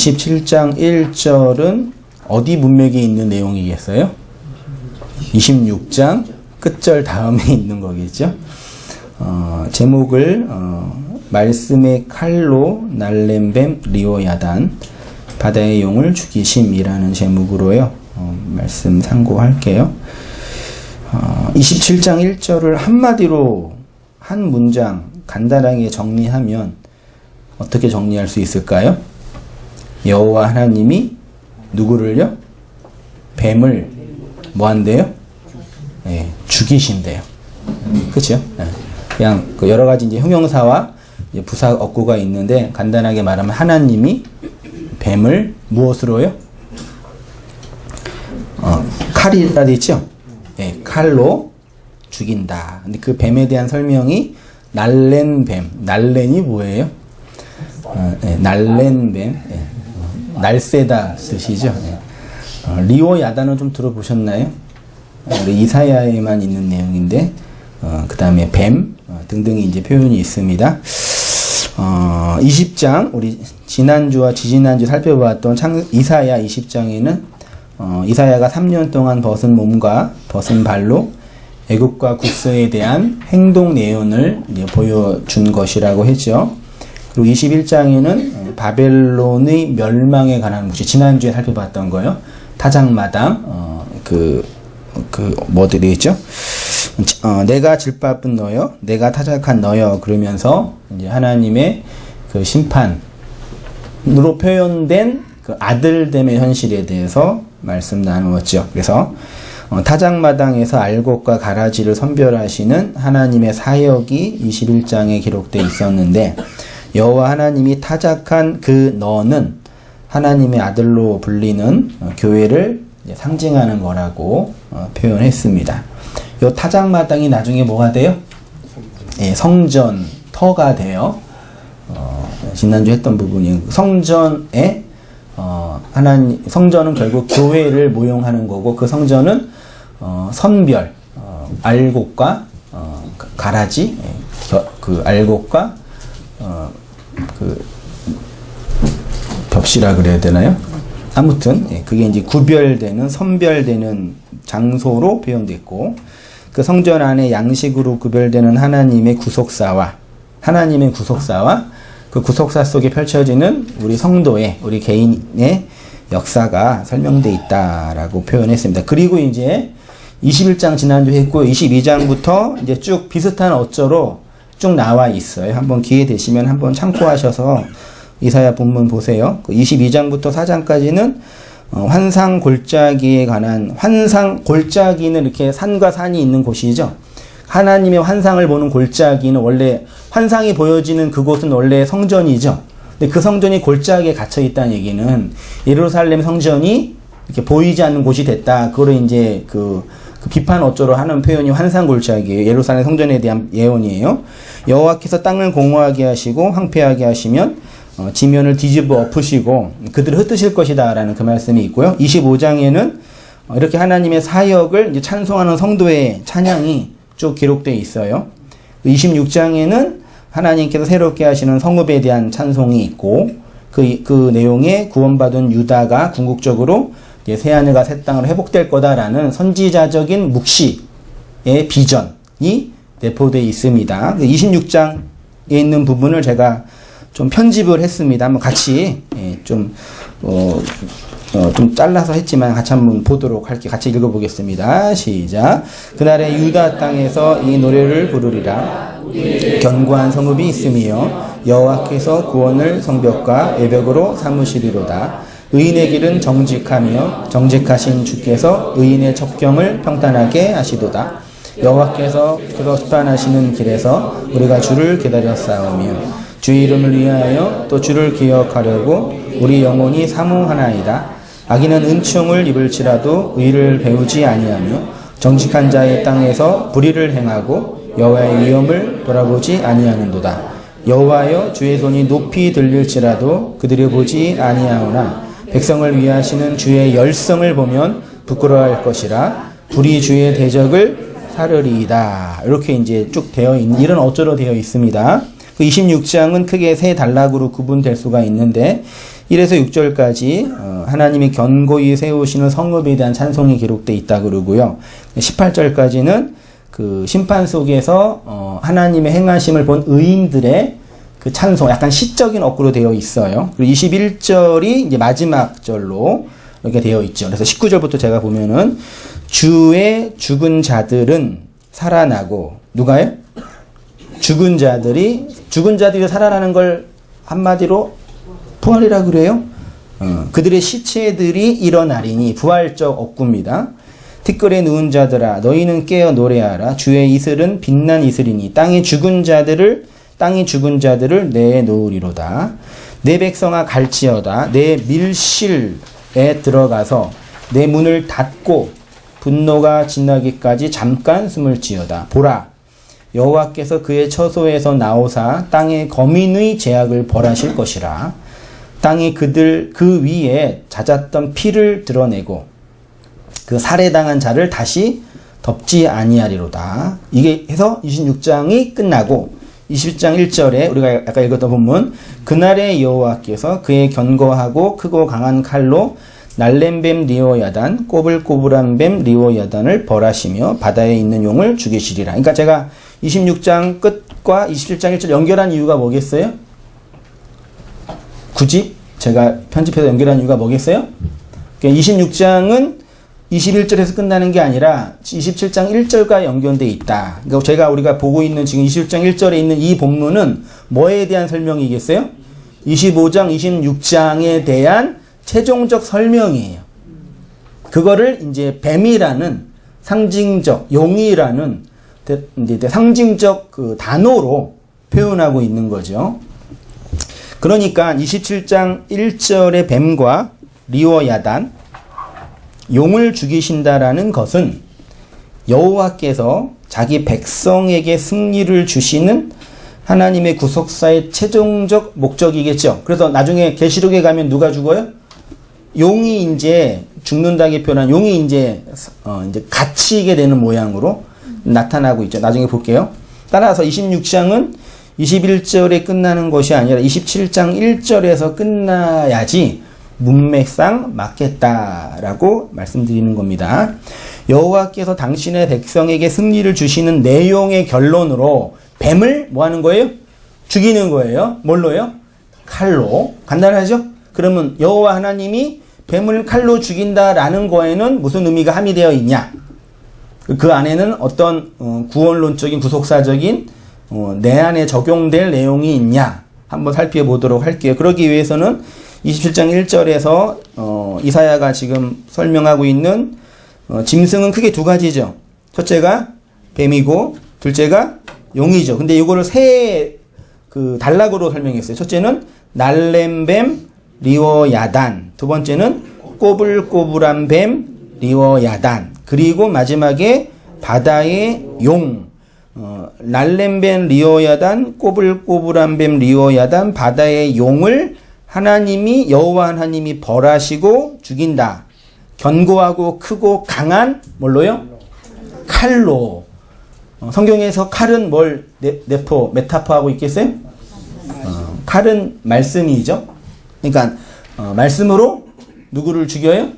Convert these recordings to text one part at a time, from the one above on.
27장 1절은 어디 문맥에 있는 내용이겠어요? 26장 끝절 다음에 있는 거겠죠. 제목을 말씀의 칼로 날랜 뱀 리오야단 바다의 용을 죽이심이라는 제목으로요. 말씀 참고할게요. 27장 1절을 한마디로 한 문장 간단하게 정리하면 어떻게 정리할 수 있을까요? 여호와 하나님이 누구를요? 뱀을 뭐 한대요? 네, 죽이신대요. 그렇죠? 네. 그냥 그 여러 가지 이제 형용사와 이제 부사 어구가 있는데 간단하게 말하면 하나님이 뱀을 무엇으로요? 칼이라 돼 있죠? 네, 칼로 죽인다. 근데 그 뱀에 대한 설명이 날랜 뱀. 날랜이 뭐예요? 네, 날랜 뱀. 네. 날쌔다 뜻이죠. 네. 리오 야단은 좀 들어보셨나요? 우리 이사야에만 있는 내용인데, 그 다음에 뱀 등등이 이제 표현이 있습니다. 20장, 우리 지난주와 지지난주 살펴봤던 이사야 20장에는 이사야가 3년 동안 벗은 몸과 벗은 발로 애국과 국서에 대한 행동 내용을 이제 보여준 것이라고 했죠. 그리고 21장에는 바벨론의 멸망에 관한 묵시, 지난주에 살펴봤던 거요. 타작마당, 뭐들이 있죠? 내가 질바쁜 너여, 내가 타작한 너여, 그러면서 이제 하나님의 그 심판으로 표현된 그 아들됨의 현실에 대해서 말씀 나누었죠. 그래서 타작마당에서 알곡과 가라지를 선별하시는 하나님의 사역이 21장에 기록되어 있었는데, 여호와 하나님이 타작한 그 너는 하나님의 아들로 불리는 교회를 상징하는 거라고 표현했습니다. 요 타작마당이 나중에 뭐가 돼요? 예, 성전, 터가 돼요. 지난주 했던 부분이 성전에 성전은 결국 교회를 모용하는 거고, 그 성전은 선별, 알곡과 가라지, 그 알곡과 벽시라 그래야 되나요? 아무튼 그게 이제 구별되는, 선별되는 장소로 표현됐고, 그 성전 안에 양식으로 구별되는 하나님의 구속사와 그 구속사 속에 펼쳐지는 우리 성도의, 우리 개인의 역사가 설명되어 있다라고 표현했습니다. 그리고 이제 21장 지난주 했고 22장부터 이제 쭉 비슷한 어조로 쭉 나와 있어요. 한번 기회 되시면 한번 참고하셔서 이사야 본문 보세요. 22장부터 4장까지는 환상 골짜기에 관한, 환상 골짜기는 이렇게 산과 산이 있는 곳이죠. 하나님의 환상을 보는 골짜기는 원래 환상이 보여지는 그곳은 원래 성전이죠. 근데 그 성전이 골짜기에 갇혀 있다는 얘기는 예루살렘 성전이 이렇게 보이지 않는 곳이 됐다. 그거를 이제 그 비판 어조로 하는 표현이 환상 골짜기예요. 예루살렘 성전에 대한 예언이에요. 여호와께서 땅을 공허하게 하시고 황폐하게 하시면 지면을 뒤집어 엎으시고 그들을 흩으실 것이다 라는 그 말씀이 있고요. 25장에는 이렇게 하나님의 사역을 이제 찬송하는 성도의 찬양이 쭉 기록되어 있어요. 26장에는 하나님께서 새롭게 하시는 성읍에 대한 찬송이 있고, 그 내용에 구원받은 유다가 궁극적으로 이제 새하늘과 새 땅으로 회복될 거다라는 선지자적인 묵시의 비전이 내포되어 있습니다. 26장에 있는 부분을 제가 좀 편집을 했습니다. 한번 같이 좀 잘라서 했지만 같이 한번 보도록 할게요. 같이 읽어보겠습니다. 시작. 그날에 유다 땅에서 이 노래를 부르리라. 견고한 성읍이 있으며 여호와께서 구원을 성벽과 외벽으로 삼으시리로다. 의인의 길은 정직하며 정직하신 주께서 의인의 첩경을 평탄하게 하시도다. 여호와께서 심판하시는 길에서 우리가 주를 기다렸사오며 주 이름을 위하여 또 주를 기억하려고 우리 영혼이 사모하나이다. 악인은 은총을 입을지라도 의를 배우지 아니하며 정직한 자의 땅에서 불의를 행하고 여호와의 위엄을 돌아보지 아니하는도다. 여호와여 주의 손이 높이 들릴지라도 그들이 보지 아니하오나 백성을 위하시는 주의 열성을 보면 부끄러워할 것이라. 불이 주의 대적을 사르리이다. 이렇게 이제 쭉 되어 있는 이런 어조로 되어 있습니다. 그 26장은 크게 세 단락으로 구분될 수가 있는데 1에서 6절까지 하나님이 견고히 세우시는 성읍에 대한 찬송이 기록되어 있다 그러고요. 18절까지는 그 심판 속에서 하나님의 행하심을 본 의인들의 그 찬송, 약간 시적인 어구로 되어 있어요. 그리고 21절이 이제 마지막 절로 이렇게 되어 있죠. 그래서 19절부터 제가 보면은 주의 죽은 자들은 살아나고, 누가요? 죽은 자들이 살아나는 걸 한마디로 부활이라 그래요. 그들의 시체들이 일어나리니, 부활적 어구입니다. 티끌에 누운 자들아 너희는 깨어 노래하라. 주의 이슬은 빛난 이슬이니 땅이 죽은 자들을 내놓으리로다. 내 백성아 갈지어다. 내 밀실에 들어가서 내 문을 닫고 분노가 지나기까지 잠깐 숨을 지어다. 보라, 여호와께서 그의 처소에서 나오사 땅의 거민의 제약을 벌하실 것이라. 땅이 그 위에 잦았던 피를 드러내고 그 살해당한 자를 다시 덮지 아니하리로다. 이게 해서 26장이 끝나고 20장 1절에 우리가 아까 읽었던 본문, 그날의 여호와께서 그의 견고하고 크고 강한 칼로 날렘뱀 리오야단, 꼬불꼬불한 뱀 리오야단을 벌하시며 바다에 있는 용을 죽이시리라. 그러니까 제가 26장 끝과 27장 1절 연결한 이유가 뭐겠어요? 굳이 제가 편집해서 연결한 이유가 뭐겠어요? 26장은 21절에서 끝나는 게 아니라 27장 1절과 연결되어 있다. 그러니까 우리가 보고 있는 지금 27장 1절에 있는 이 본문은 뭐에 대한 설명이겠어요? 25장, 26장에 대한 최종적 설명이에요. 그거를 이제 뱀이라는 상징적, 용이라는 이제 상징적 그 단어로 표현하고 있는 거죠. 그러니까 27장 1절의 뱀과 리워야단, 용을 죽이신다라는 것은 여호와께서 자기 백성에게 승리를 주시는 하나님의 구속사의 최종적 목적이겠죠. 그래서 나중에 계시록에 가면 누가 죽어요? 용이 이제 죽는다고 표현한 용이 이제 갇히게 되는 모양으로 나타나고 있죠. 나중에 볼게요. 따라서 26장은 21절에 끝나는 것이 아니라 27장 1절에서 끝나야지 문맥상 맞겠다라고 말씀드리는 겁니다. 여호와께서 당신의 백성에게 승리를 주시는 내용의 결론으로 뱀을 뭐 하는 거예요? 죽이는 거예요. 뭘로요? 칼로. 간단하죠? 그러면 여호와 하나님이 뱀을 칼로 죽인다라는 거에는 무슨 의미가 함의되어 있냐? 그 안에는 어떤 구원론적인 구속사적인 내 안에 적용될 내용이 있냐? 한번 살펴보도록 할게요. 그러기 위해서는 27장 1절에서 이사야가 지금 설명하고 있는 짐승은 크게 두 가지죠. 첫째가 뱀이고 둘째가 용이죠. 근데 이거를 세 단락으로 설명했어요. 첫째는 날렘뱀 리워야단, 두 번째는 꼬불꼬불한 뱀 리워야단, 그리고 마지막에 바다의 용. 날렘뱀 리워야단, 꼬불꼬불한 뱀 리워야단, 바다의 용을 여호와 하나님이 벌하시고 죽인다. 견고하고 크고 강한 뭘로요? 칼로. 성경에서 칼은 뭘 메타포하고 있겠어요? 칼은 말씀이죠. 그러니까 말씀으로 누구를 죽여요?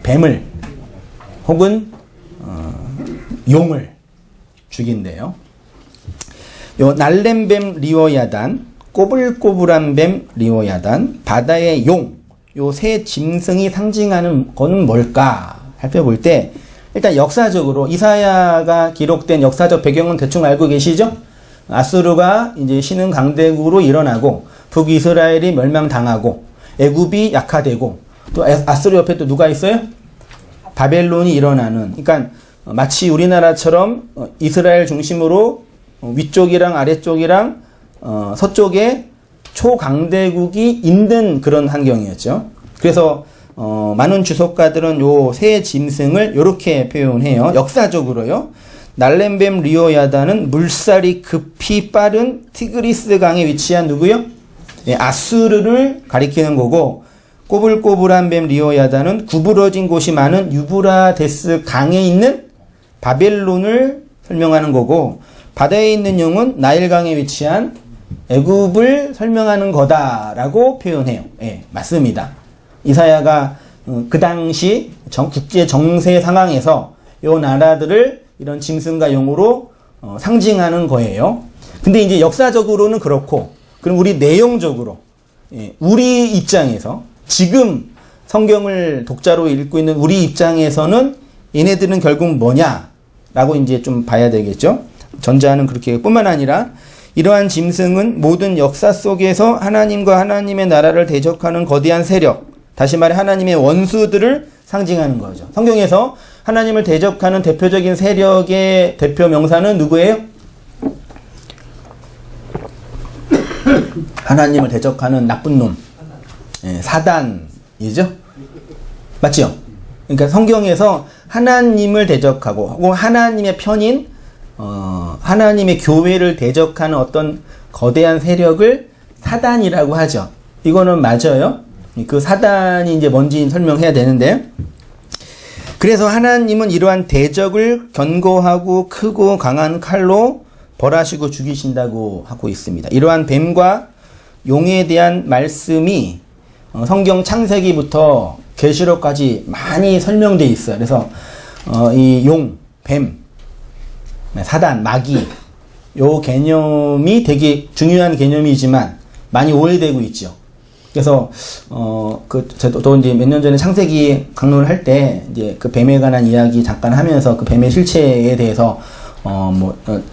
뱀을 혹은 용을 죽인대요. 요 날렘뱀 리워야단, 꼬불꼬불한 뱀 리워야단, 바다의 용, 요 세 짐승이 상징하는 거는 뭘까 살펴볼 때, 일단 역사적으로 이사야가 기록된 역사적 배경은 대충 알고 계시죠? 아수르가 이제 신흥 강대국으로 일어나고 북이스라엘이 멸망당하고 애굽이 약화되고 또 아수르 옆에 또 누가 있어요? 바벨론이 일어나는. 그러니까 마치 우리나라처럼 이스라엘 중심으로 위쪽이랑 아래쪽이랑 서쪽에 초강대국이 있는 그런 환경이었죠. 그래서 많은 주석가들은 요 세 짐승을 이렇게 표현해요. 역사적으로요. 날렘뱀 리오야다는 물살이 급히 빠른 티그리스 강에 위치한 누구요? 네, 아수르를 가리키는 거고, 꼬불꼬불한 뱀 리오야다는 구부러진 곳이 많은 유브라데스 강에 있는 바벨론을 설명하는 거고, 바다에 있는 용은 나일강에 위치한 애굽을 설명하는 거다라고 표현해요. 예, 맞습니다. 이사야가 그 당시 국제 정세 상황에서 요 나라들을 이런 짐승과 용으로 상징하는 거예요. 근데 이제 역사적으로는 그렇고, 그럼 우리 내용적으로, 예, 우리 입장에서 지금 성경을 독자로 읽고 있는 우리 입장에서는 얘네들은 결국 뭐냐라고 이제 좀 봐야 되겠죠. 전자는 그렇게 뿐만 아니라 이러한 짐승은 모든 역사 속에서 하나님과 하나님의 나라를 대적하는 거대한 세력, 다시 말해 하나님의 원수들을 상징하는 거죠. 성경에서 하나님을 대적하는 대표적인 세력의 대표 명사는 누구예요? 하나님을 대적하는 나쁜 놈, 예, 사단이죠. 맞죠? 그러니까 성경에서 하나님을 대적하고 혹은 하나님의 편인 하나님의 교회를 대적하는 어떤 거대한 세력을 사단이라고 하죠. 이거는 맞아요. 그 사단이 이제 뭔지 설명해야 되는데, 그래서 하나님은 이러한 대적을 견고하고 크고 강한 칼로 벌하시고 죽이신다고 하고 있습니다. 이러한 뱀과 용에 대한 말씀이 성경 창세기부터 계시록까지 많이 설명되어 있어요. 그래서 이 용, 뱀, 사단, 마귀, 요 개념이 되게 중요한 개념이지만 많이 오해되고 있죠. 그래서 저도 이제 몇 년 전에 창세기 강론을 할 때 이제 그 뱀에 관한 이야기 잠깐 하면서 그 뱀의 실체에 대해서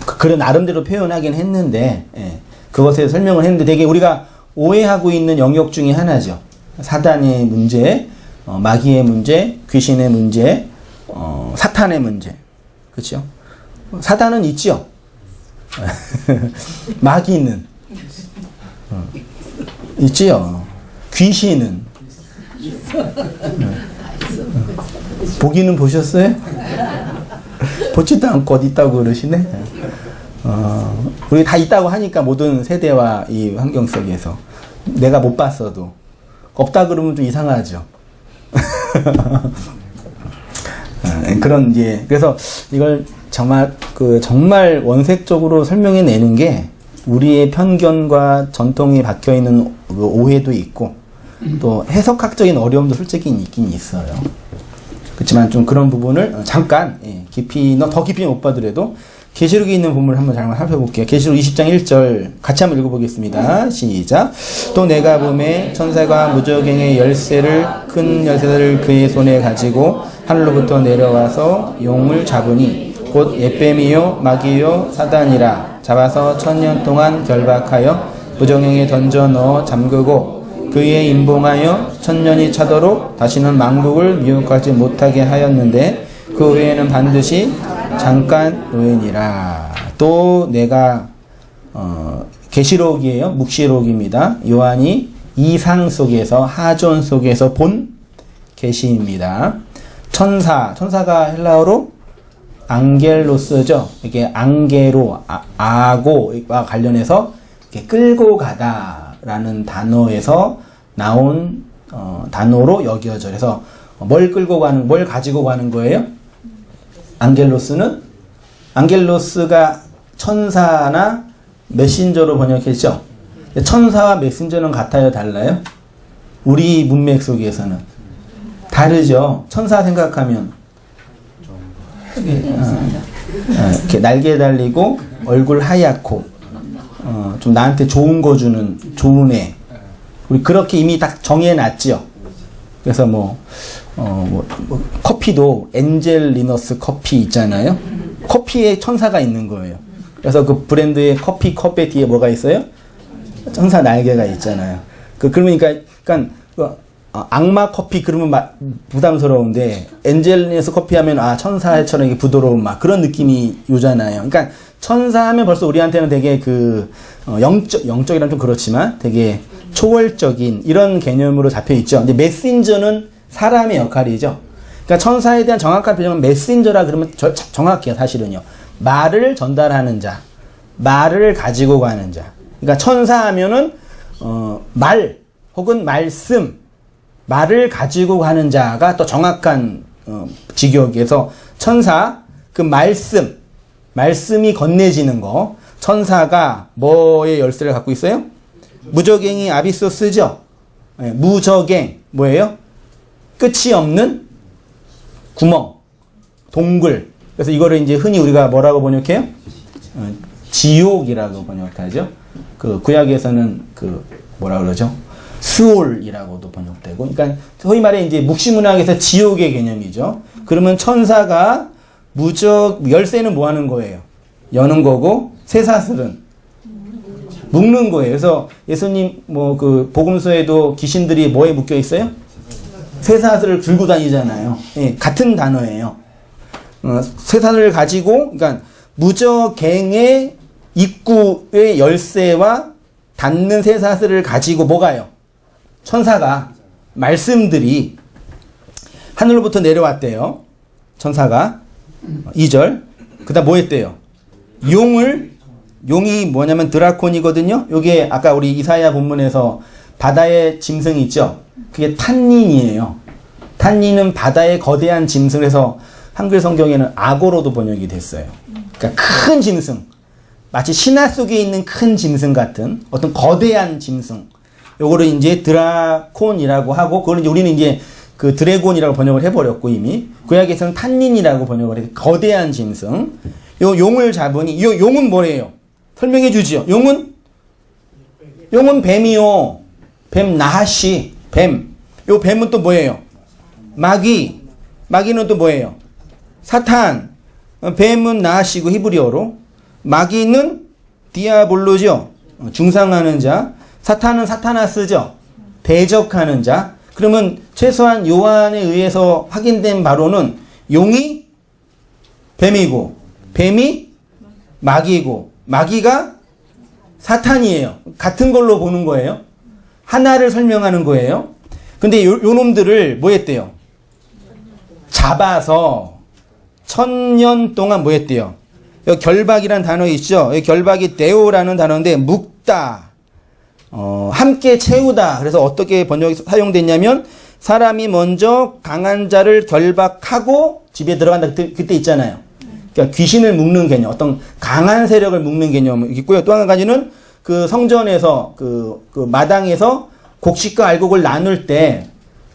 그런 나름대로 표현하긴 했는데, 예, 그것에 설명을 했는데 되게 우리가 오해하고 있는 영역 중에 하나죠. 사단의 문제, 마귀의 문제, 귀신의 문제, 사탄의 문제. 그렇죠? 사단은 있죠. 마귀는 있지요. 귀신은 보기는 보셨어요? 보지도 않고 어디 있다고 그러시네. 우리 다 있다고 하니까 모든 세대와 이 환경 속에서 내가 못 봤어도 없다 그러면 좀 이상하죠. 그런 이제 그래서 이걸 정말 원색적으로 설명해 내는 게 우리의 편견과 전통이 박혀 있는 오해도 있고 또 해석학적인 어려움도 솔직히 있긴 있어요. 그렇지만 좀 그런 부분을 잠깐 더 깊이 못 봐더라도 계시록에 있는 부분을 한번 잘 살펴볼게요. 계시록 20장 1절 같이 한번 읽어보겠습니다. 시작. 또 내가 보매 천사가 무저갱의 큰 열쇠를 그의 손에 가지고 하늘로부터 내려와서 용을 잡으니 곧 옛뱀이요 마귀요 사단이라 잡아서 1000년 동안 결박하여 무저갱에 던져 넣어 잠그고 그의 임봉하여 1000년이 차도록 다시는 만국을 미혹하지 못하게 하였는데 그 후에는 반드시 잠깐 노예니라. 또 내가 계시록이에요. 묵시록입니다. 요한이 이상 속에서 하존 속에서 본 계시입니다. 천사가 헬라어로 앙겔로스죠. 이게 앙게로 아고와 관련해서 이렇게 끌고 가다라는 단어에서 나온 단어로 여겨져. 그래서 뭘 가지고 가는 거예요? 앙겔로스가 천사나 메신저로 번역했죠. 천사와 메신저는 같아요, 달라요? 우리 문맥 속에서는 다르죠. 천사 생각하면 이렇게 날개 달리고 얼굴 하얗고 좀 나한테 좋은 거 주는 좋은 애. 우리 그렇게 이미 딱 정해놨죠. 그래서 커피도 엔젤리너스 커피 있잖아요. 커피에 천사가 있는 거예요. 그래서 그 브랜드의 커피 컵에 뒤에 뭐가 있어요? 천사 날개가 있잖아요. 그러니까 악마 커피 그러면 부담스러운데 엔젤리너스 커피 하면 천사처럼 이게 부드러운 그런 느낌이 오잖아요. 그러니까 천사 하면 벌써 우리한테는 되게 영적이란 좀 그렇지만 되게 초월적인 이런 개념으로 잡혀 있죠. 근데 메신저는 사람의 역할이죠. 그러니까 천사에 대한 정확한 표현은 메신저라 그러면 정확해요. 사실은요. 말을 전달하는 자, 말을 가지고 가는 자. 그러니까 천사 하면은 말 혹은 말씀, 말을 가지고 가는 자가 또 정확한 직역에서 천사 그 말씀이 건네지는 거. 천사가 뭐의 열쇠를 갖고 있어요? 무적행이 아비소스죠. 네, 무적행 뭐예요? 끝이 없는 구멍, 동굴. 그래서 이거를 이제 흔히 우리가 뭐라고 번역해요? 지옥이라고 번역하죠. 그 구약에서는 그 뭐라 그러죠? 스올이라고도 번역되고, 그러니까 소위 말해 이제 묵시문학에서 지옥의 개념이죠. 그러면 천사가 무적 열쇠는 뭐 하는 거예요? 여는 거고 쇠사슬은 묶는 거예요. 그래서 예수님 뭐 그 복음서에도 귀신들이 뭐에 묶여 있어요? 쇠사슬을 들고 다니잖아요. 예, 같은 단어예요. 쇠사슬을 가지고, 그러니까 무적갱의 입구의 열쇠와 닿는 쇠사슬을 가지고 뭐가요? 천사가 말씀들이 하늘로부터 내려왔대요. 천사가 2절. 그다음 뭐 했대요? 용이 뭐냐면 드라콘이거든요. 요게 아까 우리 이사야 본문에서 바다의 짐승이 있죠. 그게 탄닌이에요. 탄닌은 바다의 거대한 짐승에서 한글 성경에는 악어로도 번역이 됐어요. 그러니까 큰 짐승. 마치 신화 속에 있는 큰 짐승 같은 어떤 거대한 짐승. 요거를 이제 드라콘이라고 하고, 그걸 이제 우리는 이제 그 드래곤이라고 번역을 해버렸고, 이미. 구약에서는 탄닌이라고 번역을 해요. 거대한 짐승. 요 용을 잡으니, 요 용은 뭐래요? 설명해 주지요. 용은 뱀이요. 뱀, 나하시, 뱀. 요 뱀은 또 뭐예요? 마귀는 또 뭐예요? 사탄. 뱀은 나하시고 히브리어로. 마귀는 디아볼로죠. 중상하는 자. 사탄은 사타나스죠. 대적하는 자. 그러면 최소한 요한에 의해서 확인된 바로는 용이 뱀이고, 뱀이 마귀고, 마귀가 사탄이에요. 같은 걸로 보는 거예요. 하나를 설명하는 거예요. 근데 요 놈들을 뭐 했대요? 잡아서 1000년 동안 뭐 했대요? 여기 결박이라는 단어 있죠? 여기 결박이 데오라는 단어인데, 묶다. 함께 채우다. 그래서 어떻게 번역이 사용됐냐면, 사람이 먼저 강한 자를 결박하고 집에 들어간다. 그때 있잖아요. 그러니까 귀신을 묶는 개념, 어떤 강한 세력을 묶는 개념이 있고요. 또 한 가지는 그 성전에서 그 마당에서 곡식과 알곡을 나눌 때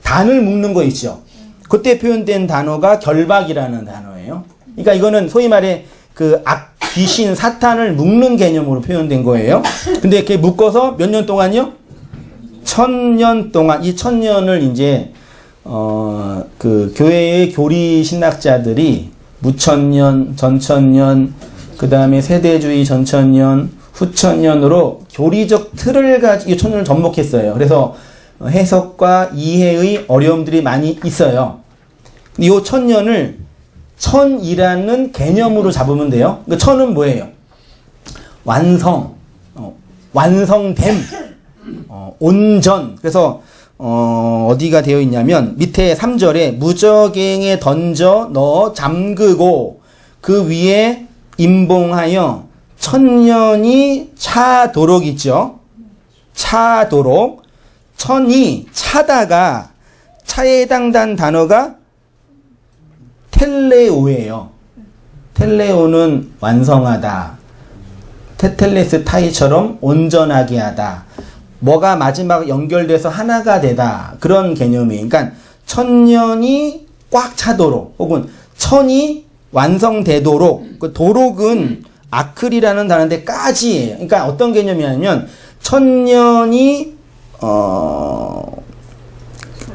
단을 묶는 거 있죠. 그때 표현된 단어가 결박이라는 단어예요. 그러니까 이거는 소위 말해 그 귀신 사탄을 묶는 개념으로 표현된 거예요. 근데 이렇게 묶어서 몇 년 동안요? 1000년 동안, 이 1000년을 이제 그 교회의 교리 신학자들이 무천년, 전천년, 그 다음에 세대주의 전천년, 후천년으로 교리적 틀을 가지고 이 1000년을 접목했어요. 그래서 해석과 이해의 어려움들이 많이 있어요. 이 1000년을 천이라는 개념으로 잡으면 돼요. 그 천은 뭐예요? 완성됨, 온전. 그래서 어디가 되어 있냐면 밑에 3절에 무적행에 던져 넣어 잠그고 그 위에 임봉하여 1000년이 차도록 있죠. 차도록. 천이 차다가 차에 해당된 단어가 텔레오예요. 텔레오는 완성하다. 테텔레스 타이처럼 온전하게 하다. 뭐가 마지막 연결돼서 하나가 되다. 그런 개념이에요. 그러니까 1000년이 꽉 차도록 혹은 천이 완성되도록. 그 도록은 아클이라는 단어인데 까지예요. 그러니까 어떤 개념이냐면 1000년이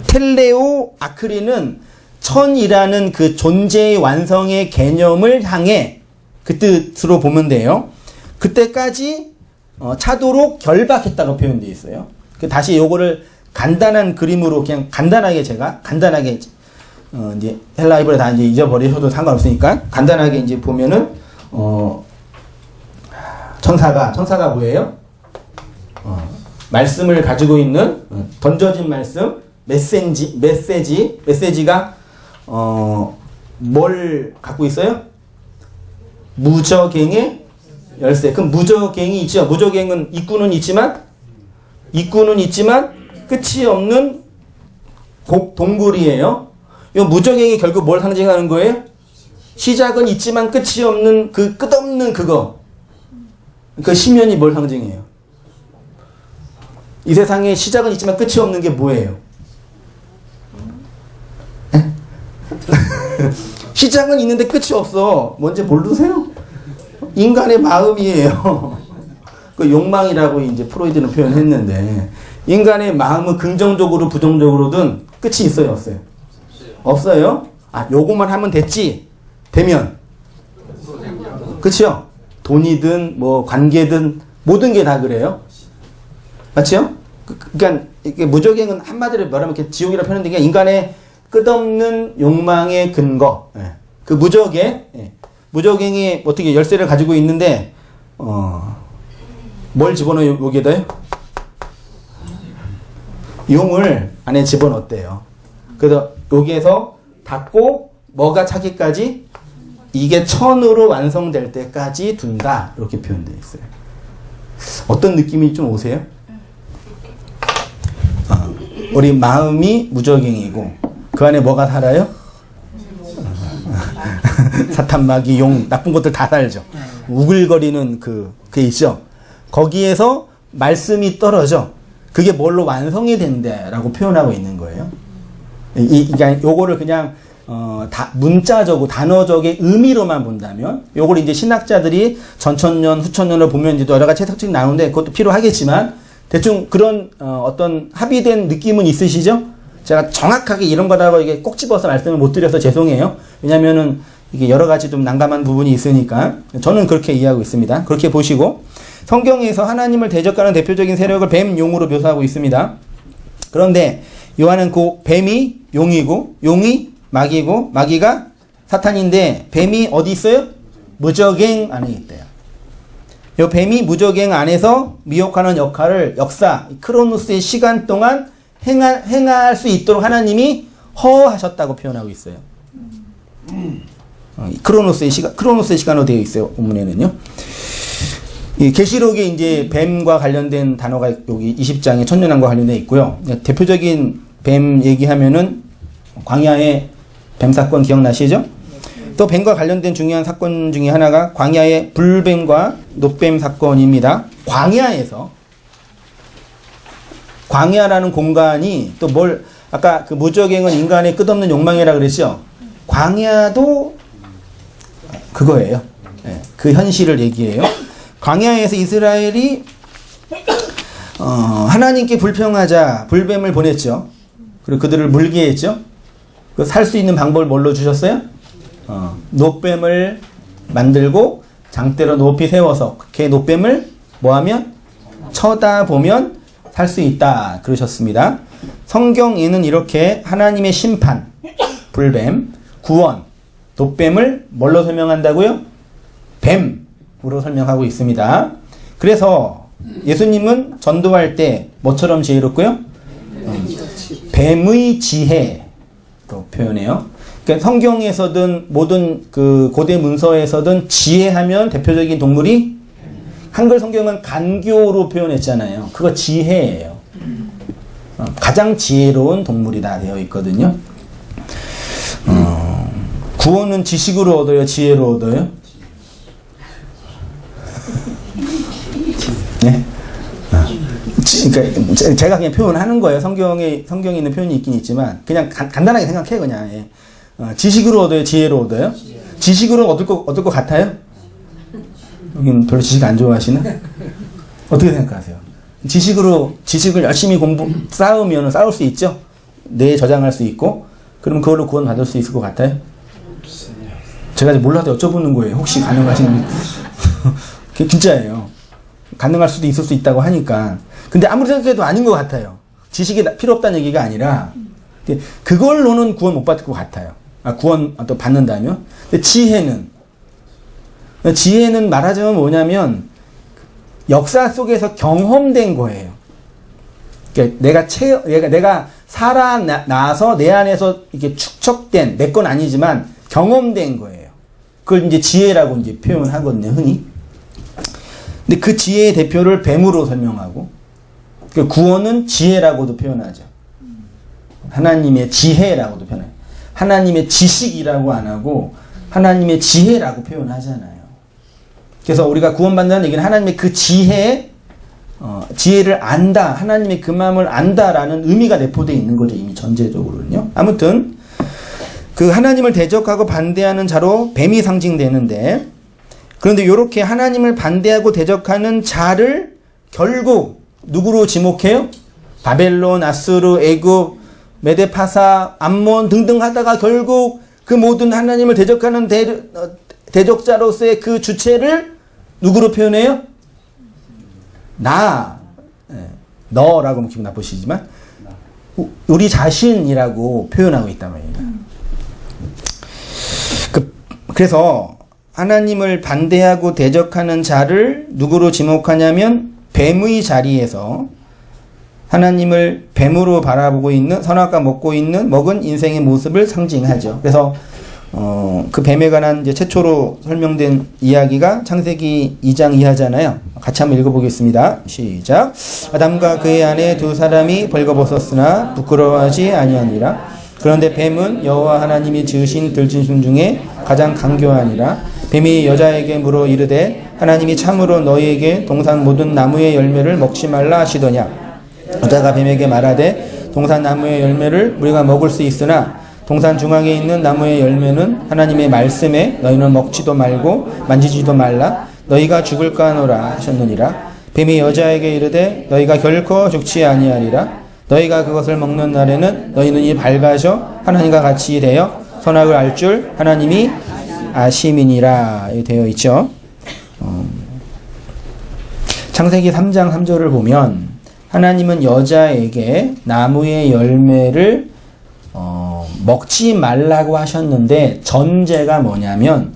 텔레오 아크리는 천이라는 그 존재의 완성의 개념을 향해 그 뜻으로 보면 돼요. 그때까지 차도록 결박했다고 표현되어 있어요. 다시 요거를 간단한 그림으로 그냥 간단하게 제가 간단하게 이제 헬라 히브리 다 이제 잊어버리셔도 상관없으니까 간단하게 이제 보면은 천사가 뭐예요? 말씀을 가지고 있는 던져진 말씀 메시지가 뭘 갖고 있어요? 무적행의 열쇠. 그럼 무적행이 있죠. 무적행은 입구는 있지만 끝이 없는 동굴이에요. 이 무적행이 결국 뭘 상징하는 거예요? 시작은 있지만 끝이 없는 그 끝없는 그거. 그 심연이 뭘 상징해요? 이 세상에 시작은 있지만 끝이 없는 게 뭐예요? 시작은 있는데 끝이 없어. 뭔지 모르세요? 인간의 마음이에요. 그 욕망이라고 이제 프로이드는 표현했는데, 인간의 마음은 긍정적으로 부정적으로든 끝이 있어요, 없어요? 없어요? 아, 요거만 하면 됐지? 되면? 그쵸? 돈이든, 뭐, 관계든, 모든 게 다 그래요? 맞죠? 그러니까, 이게 무적행은 한마디로 말하면 이렇게 지옥이라 표현된 게 인간의 끝없는 욕망의 근거. 예. 그 무적에, 예. 무적행이 어떻게 열쇠를 가지고 있는데, 뭘 집어넣어요, 여기에다요? 용을 안에 집어넣었대요. 그래서 여기에서 닫고 뭐가 차기까지 이게 천으로 완성될 때까지 둔다. 이렇게 표현되어 있어요. 어떤 느낌이 좀 오세요? 우리 마음이 무적행이고 그 안에 뭐가 살아요? 사탄, 마귀, 용, 나쁜 것들 다 살죠. 우글거리는 그게 있죠. 거기에서 말씀이 떨어져. 그게 뭘로 완성이 된다라고 표현하고 있는 거예요. 그러니까 요거를 그냥 문자적으로 단어적인 의미로만 본다면, 요걸 이제 신학자들이 전천년, 후천년을 보면 이제 여러 가지 해석책이 나오는데 그것도 필요하겠지만 대충 그런 어떤 합의된 느낌은 있으시죠? 제가 정확하게 이런 거라고 이게 꼭 집어서 말씀을 못 드려서 죄송해요. 왜냐면은 이게 여러 가지 좀 난감한 부분이 있으니까 저는 그렇게 이해하고 있습니다. 그렇게 보시고, 성경에서 하나님을 대적하는 대표적인 세력을 뱀, 용으로 묘사하고 있습니다. 그런데 요한은 그 뱀이 용이고 용이 마귀고 마귀가 사탄인데 뱀이 어디 있어요? 무적행 안에 있대요. 요 뱀이 무적행 안에서 미혹하는 역할을 역사, 크로노스의 시간 동안 행할 수 있도록 하나님이 허하셨다고 표현하고 있어요. 크로노스의 시간으로 되어 있어요. 본문에는요. 이 계시록에 이제 뱀과 관련된 단어가 여기 20장에 천년왕과 관련되어 있고요. 대표적인 뱀 얘기하면은 광야의 뱀 사건 기억나시죠? 또 뱀과 관련된 중요한 사건 중에 하나가 광야의 불뱀과 놋뱀 사건입니다. 광야라는 공간이 또 뭘, 아까 그 무적행은 인간의 끝없는 욕망이라 그랬죠? 광야도 그거예요. 네, 그 현실을 얘기해요. 광야에서 이스라엘이 하나님께 불평하자 불뱀을 보냈죠. 그리고 그들을 물게 했죠. 그 살 수 있는 방법을 뭘로 주셨어요? 놋뱀을 만들고 장대로 높이 세워서 걔 놋뱀을 뭐하면 쳐다보면 살 수 있다 그러셨습니다. 성경에는 이렇게 하나님의 심판, 불뱀, 구원, 놋뱀을 뭘로 설명한다고요? 뱀으로 설명하고 있습니다. 그래서 예수님은 전도할 때 뭐처럼 지혜롭고요? 뱀의 지혜로 표현해요. 그러니까 성경에서든 모든 그 고대 문서에서든 지혜하면 대표적인 동물이, 한글 성경은 간교로 표현했잖아요. 그거 지혜예요. 가장 지혜로운 동물이다 되어 있거든요. 구원은 지식으로 얻어요, 지혜로 얻어요? 네? 그러니까 제가 그냥 표현하는 거예요. 성경에 있는 표현이 있긴 있지만 그냥 간단하게 생각해 그냥. 예. 지식으로 얻어요, 지혜로 얻어요? 지식으로 얻을 것 같아요? 여긴 별로 지식 안 좋아하시나? 어떻게 생각하세요? 지식을 열심히 쌓으면 싸울 수 있죠? 뇌에 저장할 수 있고, 그러면 그걸로 구원 받을 수 있을 것 같아요? 제가 몰라도 여쭤보는 거예요. 혹시 가능하신 그게 진짜예요. 가능할 수도 있을 수 있다고 하니까. 근데 아무리 생각해도 아닌 것 같아요. 지식이 필요 없다는 얘기가 아니라 그걸로는 구원 못 받을 것 같아요. 구원 또 받는다면. 근데 지혜는 말하자면 뭐냐면 역사 속에서 경험된 거예요. 그러니까 내가 살아나서 내 안에서 이게 축적된, 내 건 아니지만 경험된 거예요. 그걸 이제 지혜라고 이제 표현하거든요, 흔히. 근데 그 지혜의 대표를 뱀으로 설명하고, 그 구원은 지혜라고도 표현하죠. 하나님의 지혜라고도 표현해요. 하나님의 지식이라고 안 하고 하나님의 지혜라고 표현하잖아요. 그래서 우리가 구원받는다는 얘기는 하나님의 그 지혜를 안다. 하나님의 그 마음을 안다라는 의미가 내포되어 있는 거죠. 이미 전제적으로는요. 아무튼 그 하나님을 대적하고 반대하는 자로 뱀이 상징되는데, 그런데 이렇게 하나님을 반대하고 대적하는 자를 결국 누구로 지목해요? 바벨론, 아수르, 애굽, 메데파사, 암몬 등등 하다가 결국 그 모든 하나님을 대적하는 대적자로서의 그 주체를 누구로 표현해요? 너라고 하면 기분 나쁘시지만 우리 자신이라고 표현하고 있단 말이에요. 그래서 하나님을 반대하고 대적하는 자를 누구로 지목하냐면 뱀의 자리에서 하나님을 뱀으로 바라보고 있는, 선악과 먹은 인생의 모습을 상징하죠. 그래서 그 뱀에 관한 이제 최초로 설명된 이야기가 창세기 2장 이하잖아요. 같이 한번 읽어보겠습니다. 시작. 아담과 그의 아내 두 사람이 벌거벗었으나 부끄러워하지 아니하니라. 그런데 뱀은 여호와 하나님이 지으신 들짐승 중에 가장 강교하니라. 뱀이 여자에게 물어 이르되 하나님이 참으로 너희에게 동산 모든 나무의 열매를 먹지 말라 하시더냐. 여자가 뱀에게 말하되 동산 나무의 열매를 우리가 먹을 수 있으나 동산 중앙에 있는 나무의 열매는 하나님의 말씀에 너희는 먹지도 말고 만지지도 말라. 너희가 죽을까 하노라 하셨느니라. 뱀이 여자에게 이르되 너희가 결코 죽지 아니하리라. 너희가 그것을 먹는 날에는 너희 눈이 밝아져 하나님과 같이 되어 선악을 알 줄 하나님이 아심이니라 되어 있죠. 창세기 3장 3절을 보면 하나님은 여자에게 나무의 열매를 먹지 말라고 하셨는데 전제가 뭐냐면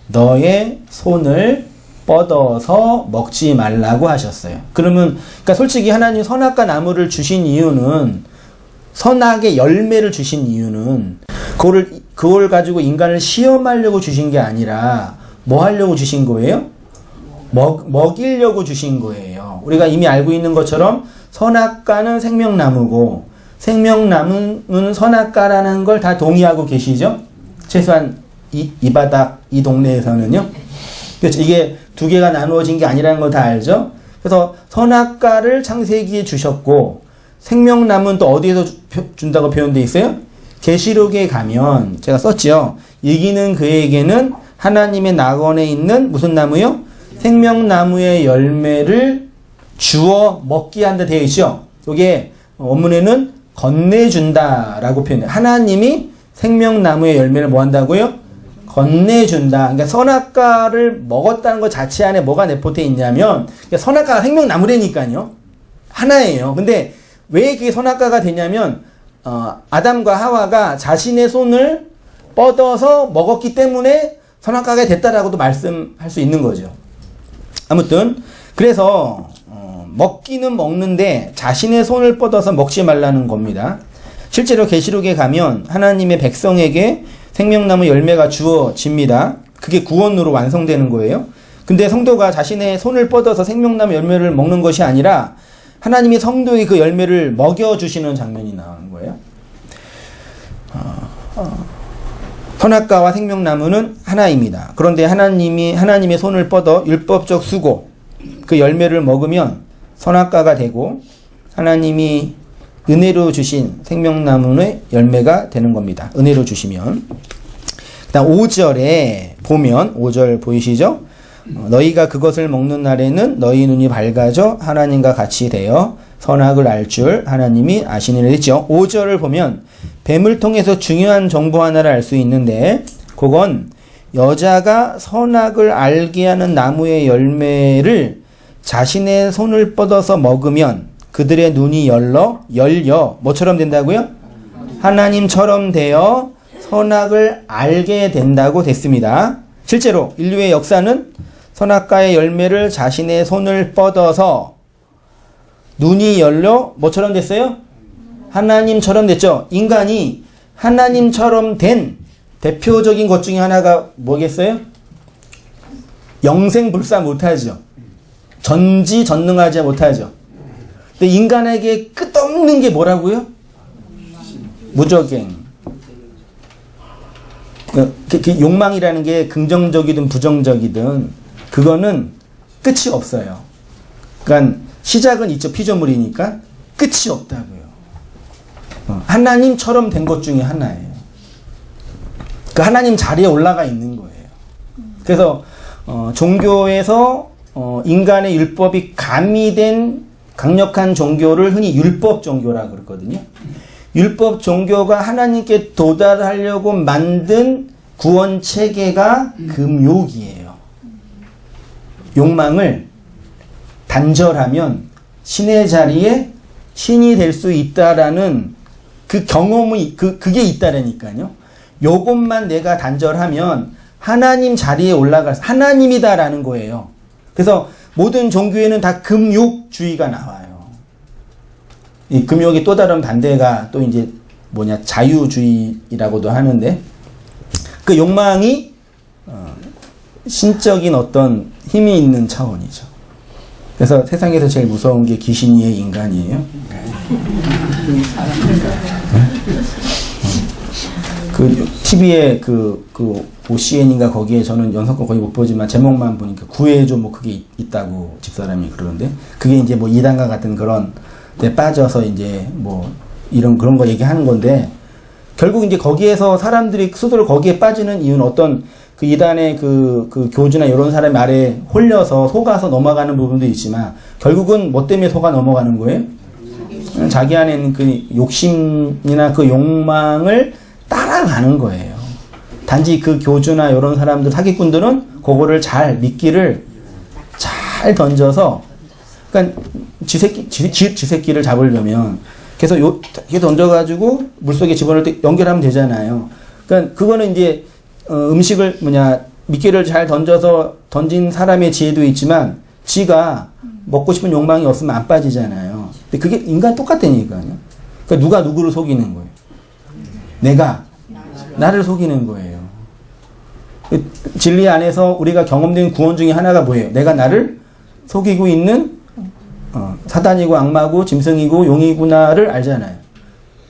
너의 손을 뻗어서 먹지 말라고 하셨어요. 그러니까 솔직히 하나님 선악과 나무를 주신 이유는, 선악의 열매를 주신 이유는 그걸 가지고 인간을 시험하려고 주신 게 아니라 뭐 하려고 주신 거예요? 먹이려고 주신 거예요. 우리가 이미 알고 있는 것처럼 선악과는 생명나무고 생명나무는 선악과라는 걸 다 동의하고 계시죠? 최소한 이 바닥, 이 동네에서는요. 그렇죠. 이게 두 개가 나누어진 게 아니라는 걸 다 알죠? 그래서 선악과를 창세기에 주셨고 생명나무는 또 어디에서 준다고 표현되어 있어요? 계시록에 가면 제가 썼죠. 이기는 그에게는 하나님의 낙원에 있는 무슨 나무요? 생명나무의 열매를 주어 먹게 한다 되어 있죠. 이게 원문에는 건네준다라고 표현해요. 하나님이 생명나무의 열매를 뭐 한다고요? 건네준다. 그러니까 선악과를 먹었다는 것 자체 안에 뭐가 내포되어 있냐면, 그러니까 선악과가 생명나무라니까요. 하나예요. 근데 왜 그게 선악과가 되냐면 아담과 하와가 자신의 손을 뻗어서 먹었기 때문에 선악과가 됐다라고도 말씀할 수 있는 거죠. 아무튼 그래서 먹기는 먹는데 자신의 손을 뻗어서 먹지 말라는 겁니다. 실제로 계시록에 가면 하나님의 백성에게 생명나무 열매가 주어집니다. 그게 구원으로 완성되는 거예요. 근데 성도가 자신의 손을 뻗어서 생명나무 열매를 먹는 것이 아니라 하나님이 성도의 그 열매를 먹여주시는 장면이 나오는 거예요. 선악과와 생명나무는 하나입니다. 그런데 하나님의 손을 뻗어 율법적 수고, 그 열매를 먹으면 선악과가 되고 하나님이 은혜로 주신 생명나무의 열매가 되는 겁니다. 은혜로 주시면. 그다음 5절에 보면 5절 보이시죠? 너희가 그것을 먹는 날에는 너희 눈이 밝아져 하나님과 같이 되어 선악을 알 줄 하나님이 아시니라 했죠. 5절을 보면 뱀을 통해서 중요한 정보 하나를 알 수 있는데, 그건 여자가 선악을 알게 하는 나무의 열매를 자신의 손을 뻗어서 먹으면 그들의 눈이 열려 뭐처럼 된다고요? 하나님처럼 되어 선악을 알게 된다고 됐습니다. 실제로 인류의 역사는 선악과의 열매를 자신의 손을 뻗어서 눈이 열려 뭐처럼 됐어요? 하나님처럼 됐죠. 인간이 하나님처럼 된 대표적인 것 중에 하나가 뭐겠어요? 영생불사 못하죠. 전지전능하지 못하죠. 근데 인간에게 끝없는 게 뭐라고요? 무적행. 그 욕망이라는 게 긍정적이든 부정적이든 그거는 끝이 없어요. 그러니까 시작은 있죠. 피조물이니까 끝이 없다고요. 하나님처럼 된 것 중에 하나예요. 그 하나님 자리에 올라가 있는 거예요. 그래서 종교에서 인간의 율법이 가미된 강력한 종교를 흔히 율법 종교라고 그러거든요. 율법 종교가 하나님께 도달하려고 만든 구원 체계가 금욕이에요. 욕망을 단절하면 신의 자리에 신이 될 수 있다라는 그 경험이 그게 있다라니까요. 요것만 내가 단절하면 하나님 자리에 올라갈 하나님이다라는 거예요. 그래서 모든 종교에는 다 금욕주의가 나와요. 이 금욕의 또 다른 반대가 또 이제 자유주의라고도 하는데 그 욕망이 신적인 어떤 힘이 있는 차원이죠. 그래서 세상에서 제일 무서운 게 귀신이에요, 인간이에요? 그 TV에 그 OCN인가 거기에 저는 연속극 거의 못 보지만 제목만 보니까 구해줘 뭐 그게 있다고 집사람이 그러는데 그게 이제 뭐 이단과 같은 그런 데 빠져서 이제 뭐 이런 그런 거 얘기하는 건데 결국 이제 거기에서 사람들이 스스로 거기에 빠지는 이유는 어떤 그 이단의 그 교주나 이런 사람 아래 홀려서 속아서 넘어가는 부분도 있지만 결국은 뭐 때문에 속아 넘어가는 거예요? 자기 안에는 그 욕심이나 그 욕망을 따라가는 거예요. 단지 그 교주나 이런 사람들 사기꾼들은 그거를 잘 미끼를 잘 던져서 그러니까 쥐새끼를 잡으려면 계속 이렇게 던져가지고 물속에 집어넣을 때 연결하면 되잖아요. 그러니까 그거는 이제 음식을 미끼를 잘 던져서 던진 사람의 지혜도 있지만 지가 먹고 싶은 욕망이 없으면 안 빠지잖아요. 근데 그게 인간 똑같다니까요. 그러니까 누가 누구를 속이는 거예요. 내가 나를 속이는 거예요. 진리 안에서 우리가 경험된 구원 중에 하나가 뭐예요? 내가 나를 속이고 있는 사단이고 악마고 짐승이고 용이구나를 알잖아요.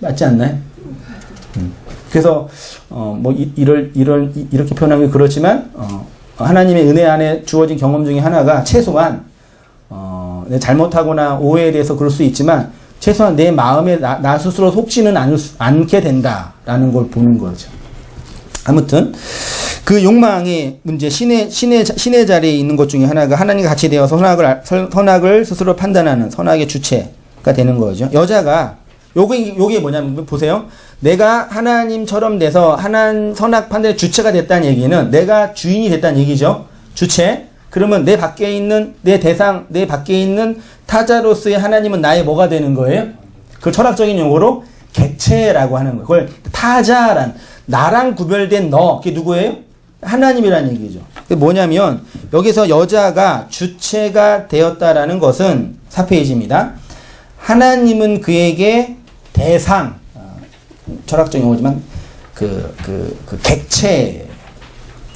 맞지 않나요? 그래서 이렇게 표현하면 그렇지만 하나님의 은혜 안에 주어진 경험 중에 하나가 최소한 잘못하거나 오해에 대해서 그럴 수 있지만 최소한 내 마음에 나 스스로 속지는 않게 된다라는 걸 보는 거죠. 아무튼 그 욕망의 문제, 신의 자리에 있는 것 중에 하나가 하나님과 같이 되어서 선악을 스스로 판단하는 선악의 주체가 되는 거죠. 여자가 요게 뭐냐면 보세요. 내가 하나님처럼 돼서 선악 판단의 주체가 됐다는 얘기는 내가 주인이 됐다는 얘기죠. 주체. 그러면 내 밖에 있는 내 대상, 내 밖에 있는 타자로서의 하나님은 나의 뭐가 되는 거예요? 그걸 철학적인 용어로 객체라고 하는 거예요. 그걸 타자란 나랑 구별된 너, 그게 누구예요? 하나님이라는 얘기죠. 그게 뭐냐면 여기서 여자가 주체가 되었다라는 것은 4페이지입니다. 하나님은 그에게 대상, 철학적인 용어지만 그 객체,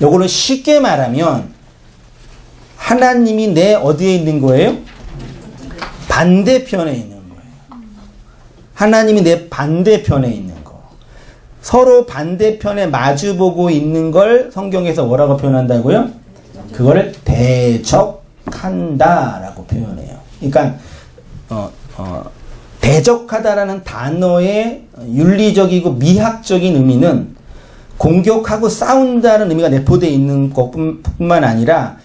요거를 쉽게 말하면 하나님이 내 어디에 있는 거예요? 반대편에 있는 거예요. 하나님이 내 반대편에 있는 거. 서로 반대편에 마주보고 있는 걸 성경에서 뭐라고 표현한다고요? 그거를 대적한다라고 표현해요. 그러니까 대적하다라는 단어의 윤리적이고 미학적인 의미는 공격하고 싸운다는 의미가 내포되어 있는 것뿐만 아니라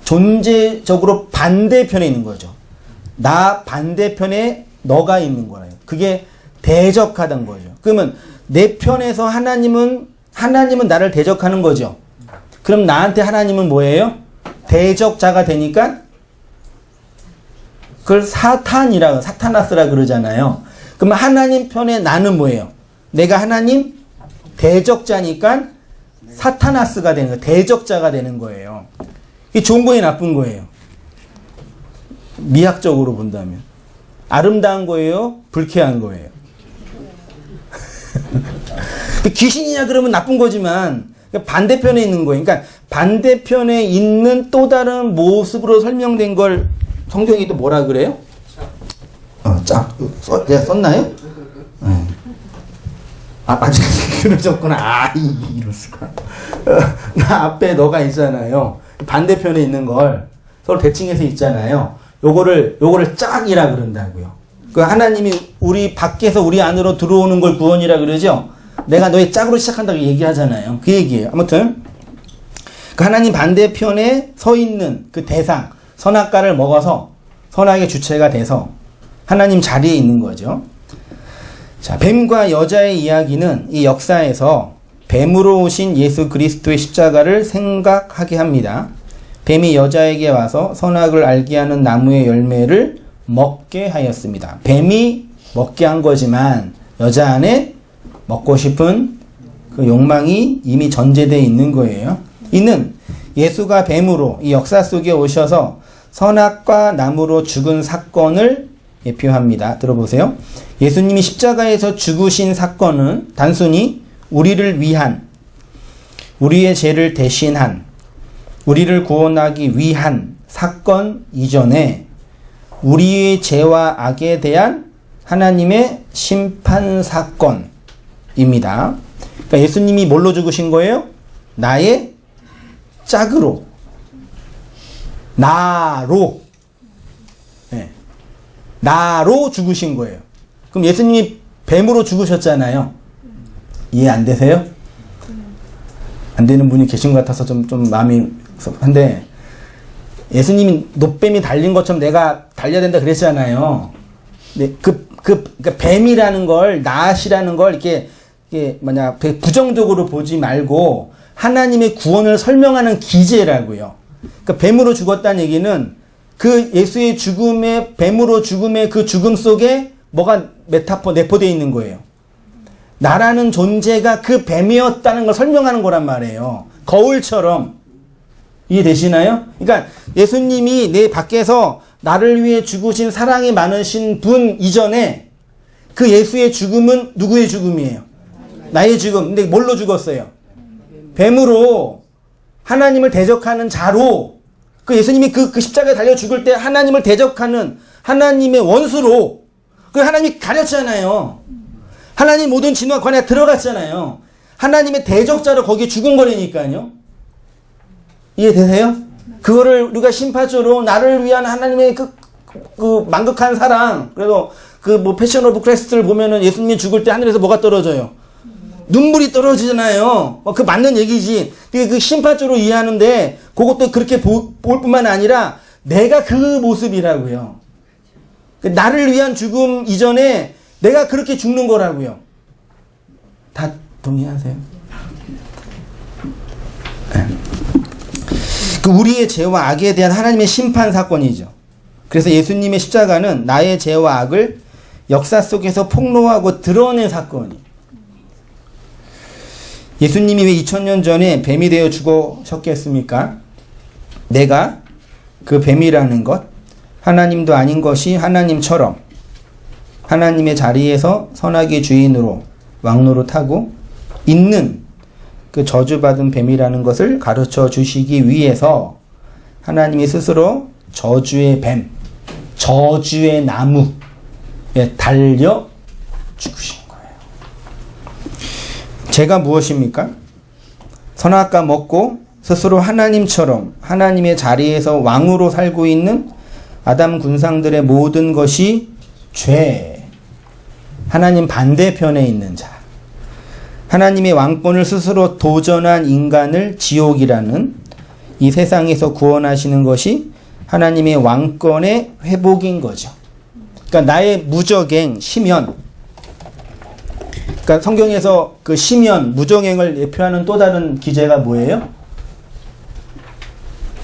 존재적으로 반대편에 있는 거죠. 나 반대편에 너가 있는 거예요. 그게 대적하다는 거죠. 그러면 내 편에서 하나님은 나를 대적하는 거죠. 그럼 나한테 하나님은 뭐예요? 대적자가 되니까 그걸 사타나스라 그러잖아요. 그러면 하나님 편에 나는 뭐예요? 내가 하나님 대적자니까 사타나스가 되는 거예요. 대적자가 되는 거예요. 이게 좋은 거예요, 나쁜 거예요? 미학적으로 본다면 아름다운 거예요, 불쾌한 거예요? 귀신이냐 그러면 나쁜 거지만 반대편에 있는 거예요. 그러니까 반대편에 있는 또 다른 모습으로 설명된 걸 성경이 또 뭐라 그래요? 내가 썼나요? 아직 그러셨구나. 이럴 수가. 나 앞에 너가 있잖아요. 반대편에 있는 걸 서로 대칭해서 있잖아요. 요거를 짝이라 그런다고요. 그 하나님이 우리 밖에서 우리 안으로 들어오는 걸 구원이라 그러죠. 내가 너의 짝으로 시작한다고 얘기하잖아요. 그 얘기예요. 아무튼 그 하나님 반대편에 서 있는 그 대상, 선악과를 먹어서 선악의 주체가 돼서 하나님 자리에 있는 거죠. 자, 뱀과 여자의 이야기는 이 역사에서 뱀으로 오신 예수 그리스도의 십자가를 생각하게 합니다. 뱀이 여자에게 와서 선악을 알게 하는 나무의 열매를 먹게 하였습니다. 뱀이 먹게 한 거지만 여자 안에 먹고 싶은 그 욕망이 이미 전제되어 있는 거예요. 이는 예수가 뱀으로 이 역사 속에 오셔서 선악과 나무로 죽은 사건을 예표합니다. 들어보세요. 예수님이 십자가에서 죽으신 사건은 단순히 우리를 위한, 우리의 죄를 대신한, 우리를 구원하기 위한 사건 이전에 우리의 죄와 악에 대한 하나님의 심판 사건입니다. 그러니까 예수님이 뭘로 죽으신 거예요? 나의 짝으로, 나로, 네. 나로 죽으신 거예요. 그럼 예수님이 뱀으로 죽으셨잖아요. 이해 안 되세요? 안 되는 분이 계신 것 같아서 좀 마음이 한데, 예수님이 노뱀이 달린 것처럼 내가 달려야 된다 그랬잖아요. 근데 그러니까 뱀이라는 걸, 낫이라는 걸 이게 만약 부정적으로 보지 말고 하나님의 구원을 설명하는 기제라고요. 그러니까 뱀으로 죽었다는 얘기는 그 예수의 죽음의, 뱀으로 죽음의 그 죽음 속에 뭐가 내포되어 있는 거예요. 나라는 존재가 그 뱀이었다는 걸 설명하는 거란 말이에요. 거울처럼. 이해되시나요? 그러니까 예수님이 내 밖에서 나를 위해 죽으신 사랑이 많으신 분 이전에 그 예수의 죽음은 누구의 죽음이에요? 나의 죽음. 근데 뭘로 죽었어요? 뱀으로, 하나님을 대적하는 자로, 그 예수님이 그 십자가에 달려 죽을 때 하나님을 대적하는 하나님의 원수로, 그 하나님이 가렸잖아요. 하나님 모든 진노와 관에 들어갔잖아요. 하나님의 대적자로 거기에 죽은 거라니까요. 이해되세요? 그거를 우리가 심파적으로 나를 위한 하나님의 그 만극한 사랑, 그래도 패션 오브 크리스트를 보면은 예수님이 죽을 때 하늘에서 뭐가 떨어져요? 눈물이 떨어지잖아요. 그 맞는 얘기지. 그 심파적으로 이해하는데 그것도 그렇게 볼 뿐만 아니라 내가 그 모습이라고요. 나를 위한 죽음 이전에 내가 그렇게 죽는 거라고요. 다 동의하세요? 네. 그 우리의 죄와 악에 대한 하나님의 심판 사건이죠. 그래서 예수님의 십자가는 나의 죄와 악을 역사 속에서 폭로하고 드러낸 사건이에요. 예수님이 왜 2000년 전에 뱀이 되어 죽으셨겠습니까? 내가 그 뱀이라는 것, 하나님도 아닌 것이 하나님처럼 하나님의 자리에서 선악의 주인으로 왕노릇하고 있는 그 저주받은 뱀이라는 것을 가르쳐 주시기 위해서 하나님이 스스로 저주의 뱀, 저주의 나무에 달려 죽으신 거예요. 죄가 무엇입니까? 선악과 먹고 스스로 하나님처럼 하나님의 자리에서 왕으로 살고 있는 아담 군상들의 모든 것이 죄. 하나님 반대편에 있는 자. 하나님의 왕권을 스스로 도전한 인간을 지옥이라는 이 세상에서 구원하시는 것이 하나님의 왕권의 회복인 거죠. 그러니까 나의 무적행, 심연. 그러니까 성경에서 그 심연, 무적행을 예표하는 또 다른 기제가 뭐예요?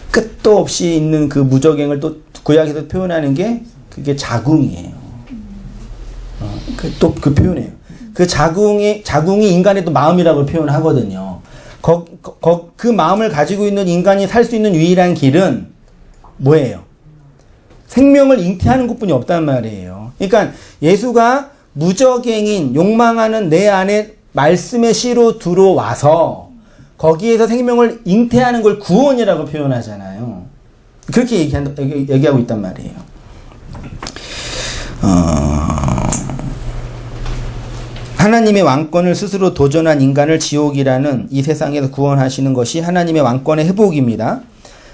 끝도 없이 있는 그 무적행을 또 구약에서 표현하는 게 그게 자궁이에요. 또 그 표현이에요. 그 자궁이 인간의 또 마음이라고 표현하거든요. 그 마음을 가지고 있는 인간이 살 수 있는 유일한 길은 뭐예요? 생명을 잉태하는 것뿐이 없단 말이에요. 그러니까 예수가 무적행인 욕망하는 내 안에 말씀의 씨로 들어와서 거기에서 생명을 잉태하는 걸 구원이라고 표현하잖아요. 그렇게 얘기하고 있단 말이에요. 하나님의 왕권을 스스로 도전한 인간을 지옥이라는 이 세상에서 구원하시는 것이 하나님의 왕권의 회복입니다.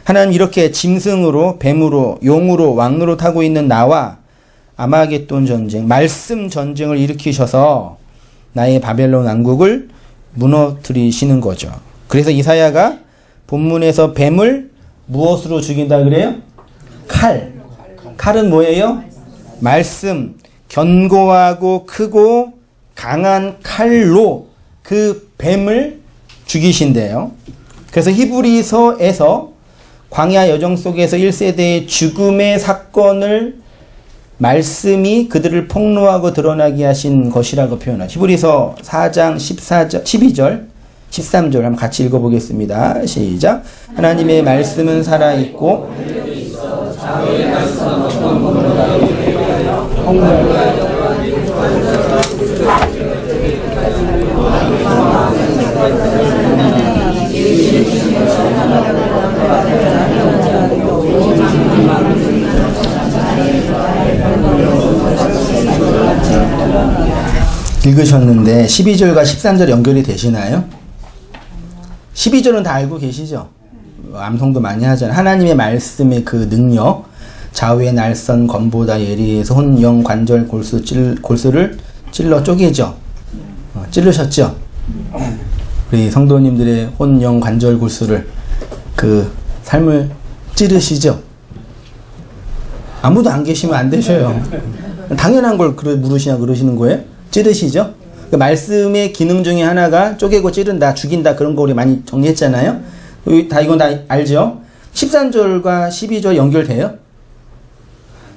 하나님 이렇게 짐승으로, 뱀으로, 용으로, 왕으로 타고 있는 나와 아마겟돈 전쟁, 말씀 전쟁을 일으키셔서 나의 바벨론 왕국을 무너뜨리시는 거죠. 그래서 이사야가 본문에서 뱀을 무엇으로 죽인다 그래요? 칼. 칼은 뭐예요? 말씀. 견고하고 크고 강한 칼로 그 뱀을 죽이신대요. 그래서 히브리서에서 광야 여정 속에서 1세대의 죽음의 사건을 말씀이 그들을 폭로하고 드러나게 하신 것이라고 표현하죠. 히브리서 4장 14절, 12절, 13절 한번 같이 읽어보겠습니다. 시작. 하나님의 말씀은 살아있고 읽으셨는데 12절과 13절 연결이 되시나요? 12절은 다 알고 계시죠? 암송도 많이 하잖아요. 하나님의 말씀의 그 능력, 좌우의 날선 검보다 예리해서 혼, 영, 관절, 골수를 찔러 쪼개죠. 찌르셨죠? 우리 성도님들의 혼, 영, 관절, 골수를 그 삶을 찌르시죠? 아무도 안 계시면 안 되셔요. 당연한 걸 물으시냐 그러시는 거예요? 찌르시죠? 그 말씀의 기능 중에 하나가 쪼개고 찌른다, 죽인다 그런 거 우리 많이 정리했잖아요. 이건 다 알죠? 13절과 12절 연결돼요?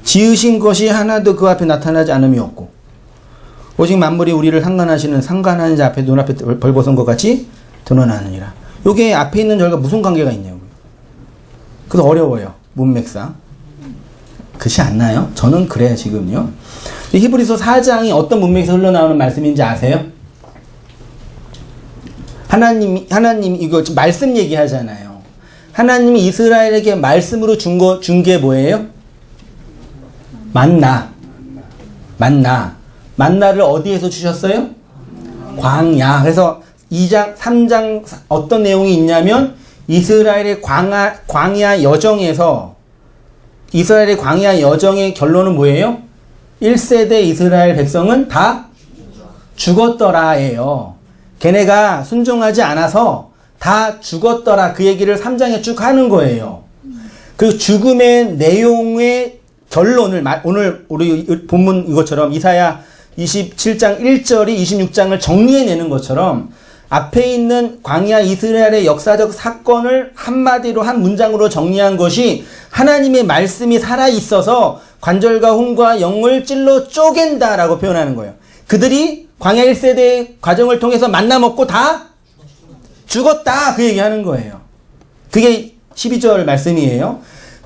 지으신 것이 하나도 그 앞에 나타나지 않음이 없고 오직 만물이 우리를 상관하는 자 앞에 눈앞에 벌거선 것 같이 드러나느니라. 요게 앞에 있는 절과 무슨 관계가 있냐고요. 그래서 어려워요. 문맥상. 그렇지 않나요? 저는 그래요, 지금요. 히브리서 4장이 어떤 문맥에서 흘러나오는 말씀인지 아세요? 하나님 이거 지금 말씀 얘기하잖아요. 하나님이 이스라엘에게 말씀으로 준 게 뭐예요? 만나를 어디에서 주셨어요? 광야. 그래서 2장, 3장 어떤 내용이 있냐면 이스라엘의 광야 여정에서 이스라엘의 광야 여정의 결론은 뭐예요? 1세대 이스라엘 백성은 다 죽었더라예요. 걔네가 순종하지 않아서 다 죽었더라. 그 얘기를 3장에 쭉 하는 거예요. 그 죽음의 내용의 결론을 오늘 우리 본문 이것처럼 이사야 27장 1절이 26장을 정리해내는 것처럼 앞에 있는 광야 이스라엘의 역사적 사건을 한마디로 한 문장으로 정리한 것이 하나님의 말씀이 살아있어서 관절과 혼과 영을 찔러 쪼갠다라고 표현하는 거예요. 그들이 광야 1세대의 과정을 통해서 만나 먹고 다 죽었다 그 얘기하는 거예요. 그게 12절 말씀이에요.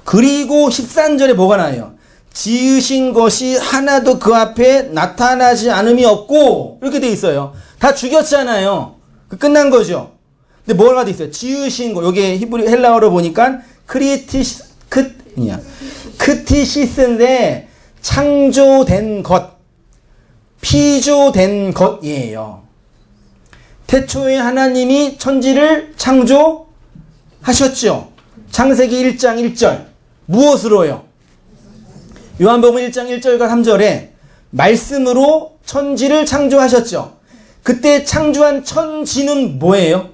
그리고 13절에 뭐가 나와요? 지으신 것이 하나도 그 앞에 나타나지 않음이 없고 이렇게 돼 있어요. 다 죽였잖아요. 끝난 거죠. 근데 뭐가 돼 있어요? 지으신 거. 요게 히브리 헬라어로 보니까 크티시스인데 창조된 것, 피조된 것이에요. 태초에 하나님이 천지를 창조하셨죠. 창세기 1장 1절. 무엇으로요? 요한복음 1장 1절과 3절에 말씀으로 천지를 창조하셨죠. 그때 창조한 천지는 뭐예요?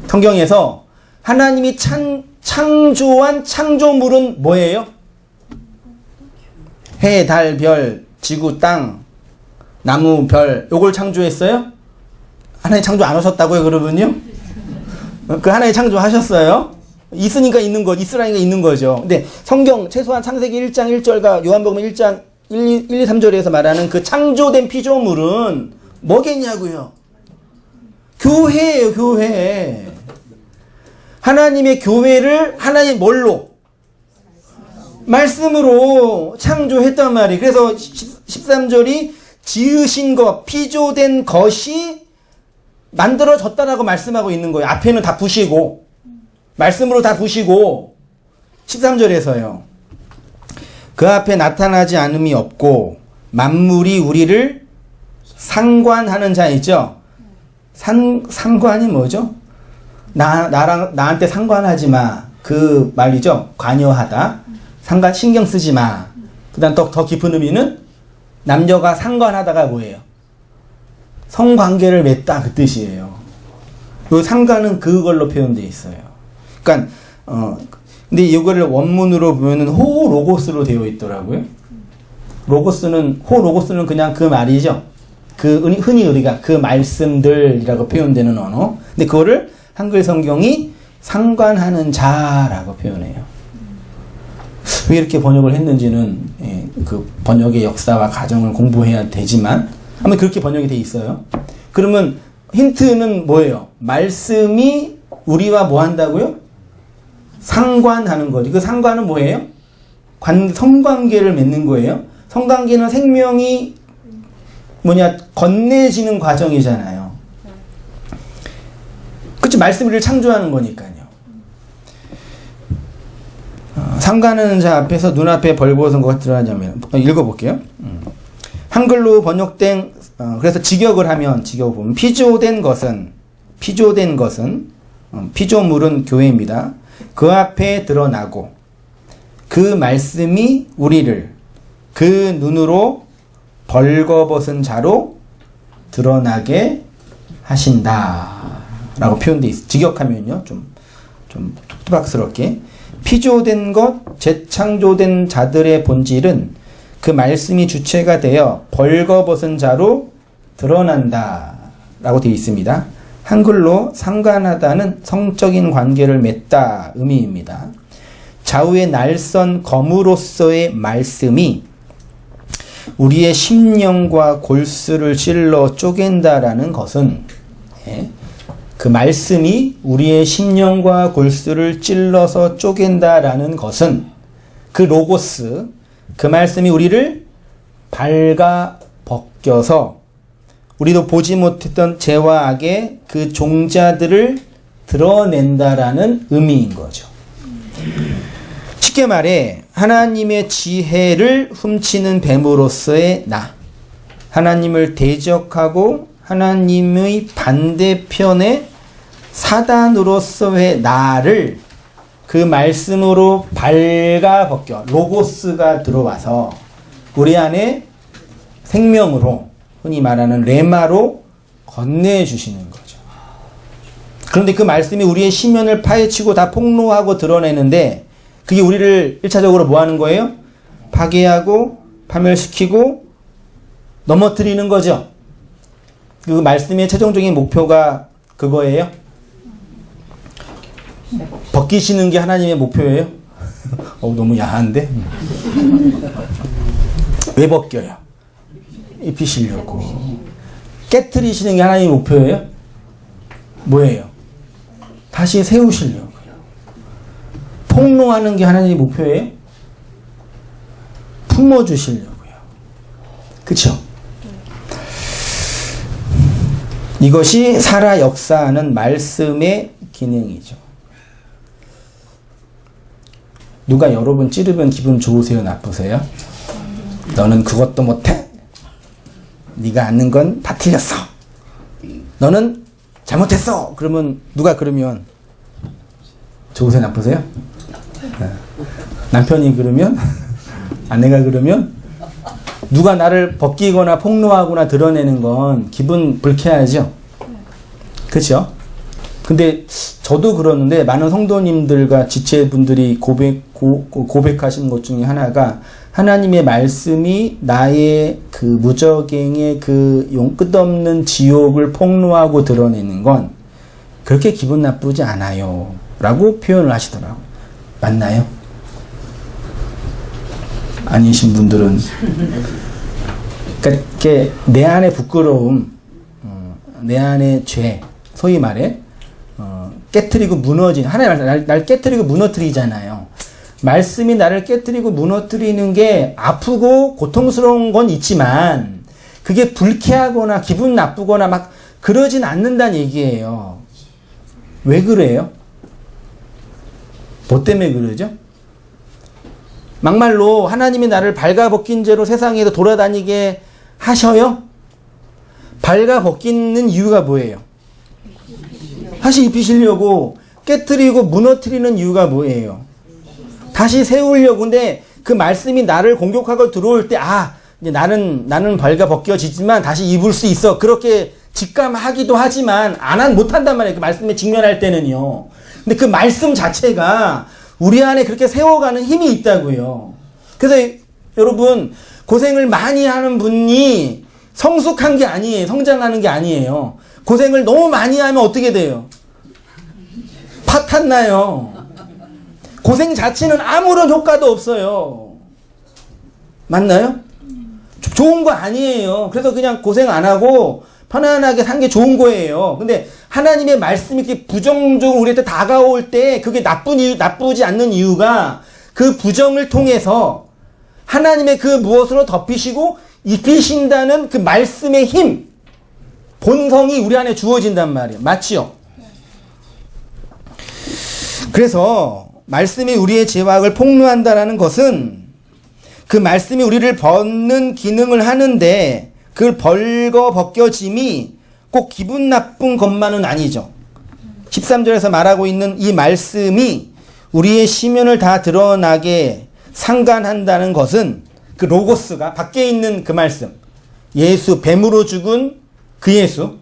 성경에서 하나님이 창조한 창조물은 뭐예요? 해, 달, 별, 지구, 땅, 나무, 별 요걸 창조했어요? 하나님 창조 안 하셨다고요, 그러면요? 그 하나님 창조하셨어요? 있으니까 있는 거, 있으라니까 있는 거죠. 근데 성경 최소한 창세기 1장 1절과 요한복음 1장 1, 2, 3절에서 말하는 그 창조된 피조물은 뭐겠냐고요? 교회예요, 교회. 하나님의 교회를 하나님 뭘로? 말씀으로 창조했단 말이에요. 그래서 13절이 지으신 것, 피조된 것이 만들어졌다라고 말씀하고 있는 거예요. 앞에는 다 부시고 말씀으로 다 부시고 13절에서요. 그 앞에 나타나지 않음이 없고 만물이 우리를 상관하는 자 있죠. 상관이 뭐죠? 나한테 상관하지 마. 그 말이죠. 관여하다. 신경 쓰지 마. 그 다음 더 깊은 의미는 남녀가 상관하다가 뭐예요? 성관계를 맺다 그 뜻이에요. 요 상관은 그걸로 표현되어 있어요. 그러니까 근데 이거를 원문으로 보면은 호로고스로 되어 있더라고요. 호로고스는 그냥 그 말이죠. 흔히 우리가 그 말씀들이라고 표현되는 언어. 근데 그거를 한글 성경이 상관하는 자라고 표현해요. 왜 이렇게 번역을 했는지는 그 번역의 역사와 과정을 공부해야 되지만 아마 그렇게 번역이 돼 있어요. 그러면 힌트는 뭐예요? 말씀이 우리와 뭐 한다고요? 상관하는 거지. 그 상관은 뭐예요? 성관계를 맺는 거예요. 성관계는 생명이 건네지는 과정이잖아요. 그치? 말씀을 우리를 창조하는 거니까요. 상관하는 자 앞에서 눈앞에 벌거벗은 것이 드러나냐면 읽어볼게요. 한글로 번역된 그래서 직역을 하면 보면 피조된 것은 피조물은 교회입니다. 그 앞에 드러나고 그 말씀이 우리를 그 눈으로 벌거벗은 자로 드러나게 하신다라고 표현되어 있어요. 직역하면요 좀 툭툭박스럽게 피조된 것, 재창조된 자들의 본질은 그 말씀이 주체가 되어 벌거벗은 자로 드러난다 라고 되어 있습니다. 한글로 상관하다는 성적인 관계를 맺다 의미입니다. 좌우의 날선 검으로서의 말씀이 우리의 심령과 골수를 찔러 쪼갠다라는 것은 그 말씀이 우리의 심령과 골수를 찔러서 쪼갠다라는 것은 그 로고스, 그 말씀이 우리를 발가 벗겨서 우리도 보지 못했던 죄와 악의 그 종자들을 드러낸다라는 의미인 거죠. 쉽게 말해 하나님의 지혜를 훔치는 뱀으로서의 나, 하나님을 대적하고 하나님의 반대편의 사단으로서의 나를 그 말씀으로 발가벗겨 로고스가 들어와서 우리 안에 생명으로 흔히 말하는 레마로 건네주시는 거죠. 그런데 그 말씀이 우리의 심연을 파헤치고 다 폭로하고 드러내는데 그게 우리를 1차적으로 뭐 하는 거예요? 파괴하고 파멸시키고 넘어뜨리는 거죠. 그 말씀의 최종적인 목표가 그거예요? 벗기시는 게 하나님의 목표예요? 너무 야한데? 왜 벗겨요? 입히시려고. 깨트리시는 게 하나님의 목표예요? 뭐예요? 다시 세우시려고요. 폭로하는 게 하나님의 목표예요? 품어주시려고요. 그쵸? 이것이 살아 역사하는 말씀의 기능이죠. 누가 여러분 찌르면 기분 좋으세요? 나쁘세요? 너는 그것도 못해? 네가 아는 건 다 틀렸어. 너는 잘못했어. 그러면 누가 그러면 좋으세요? 나쁘세요? 남편이 그러면? 아내가 그러면? 누가 나를 벗기거나 폭로하거나 드러내는 건 기분 불쾌하죠? 그렇죠? 근데 저도 그러는데 많은 성도님들과 지체분들이 고백하시는 것 중에 하나가 하나님의 말씀이 나의 그 무적행의 그 끝없는 지옥을 폭로하고 드러내는 건 그렇게 기분 나쁘지 않아요 라고 표현을 하시더라고요. 맞나요? 아니신 분들은 그러니까 내 안의 부끄러움, 내 안의 죄, 소위 말해 깨트리고 무너진 하나님 날 깨트리고 무너뜨리잖아요. 말씀이 나를 깨트리고 무너뜨리는 게 아프고 고통스러운 건 있지만 그게 불쾌하거나 기분 나쁘거나 막 그러진 않는다는 얘기예요. 왜 그래요? 뭐 때문에 그러죠? 막말로 하나님이 나를 발가벗긴 채로 세상에서 돌아다니게 하셔요? 발가벗기는 이유가 뭐예요? 다시 입히시려고 깨트리고 무너뜨리는 이유가 뭐예요? 다시 세우려고. 근데 그 말씀이 나를 공격하고 들어올 때, 이제 나는 벌가 벗겨지지만 다시 입을 수 있어. 그렇게 직감하기도 하지만 못한단 말이에요. 그 말씀에 직면할 때는요. 근데 그 말씀 자체가 우리 안에 그렇게 세워가는 힘이 있다고요. 그래서 여러분, 고생을 많이 하는 분이 성숙한 게 아니에요. 성장하는 게 아니에요. 고생을 너무 많이 하면 어떻게 돼요? 파탄 나요. 고생 자체는 아무런 효과도 없어요. 맞나요? 좋은 거 아니에요. 그래서 그냥 고생 안 하고 편안하게 산 게 좋은 거예요. 근데 하나님의 말씀이 이렇게 부정적으로 우리한테 다가올 때 그게 나쁘지 않는 이유가 그 부정을 통해서 하나님의 그 무엇으로 덮이시고 이기신다는 그 말씀의 힘, 본성이 우리 안에 주어진단 말이에요. 맞지요? 그래서 말씀이 우리의 죄악을 폭로한다라는 것은 그 말씀이 우리를 벗는 기능을 하는데 그걸 벗겨짐이 꼭 기분 나쁜 것만은 아니죠. 13절에서 말하고 있는 이 말씀이 우리의 심연을 다 드러나게 상관한다는 것은 그 로고스가 밖에 있는 그 말씀, 예수, 뱀으로 죽은 그 예수,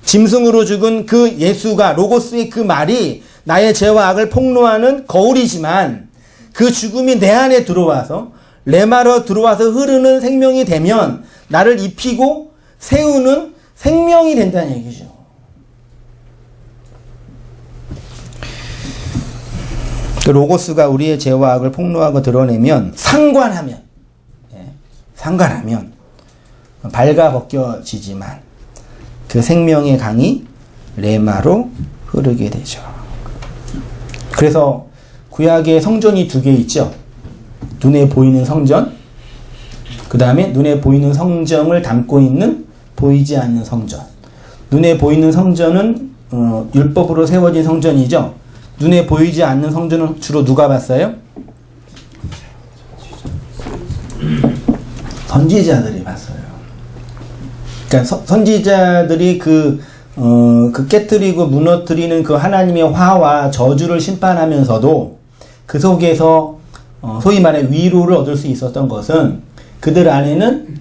짐승으로 죽은 그 예수가, 로고스의 그 말이 나의 죄와 악을 폭로하는 거울이지만 그 죽음이 내 안에 들어와서 레마로 들어와서 흐르는 생명이 되면 나를 입히고 세우는 생명이 된다는 얘기죠. 그 로고스가 우리의 죄와 악을 폭로하고 드러내면 상관하면 발가 벗겨지지만 그 생명의 강이 레마로 흐르게 되죠. 그래서 구약에 성전이 2개 있죠. 눈에 보이는 성전, 그 다음에 눈에 보이는 성전을 담고 있는 보이지 않는 성전. 눈에 보이는 성전은 율법으로 세워진 성전이죠. 눈에 보이지 않는 성전은 주로 누가 봤어요? 선지자들이 봤어요. 그러니까 선지자들이 그 깨트리고 무너뜨리는 그 하나님의 화와 저주를 심판하면서도 그 속에서 소위 말해 위로를 얻을 수 있었던 것은 그들 안에는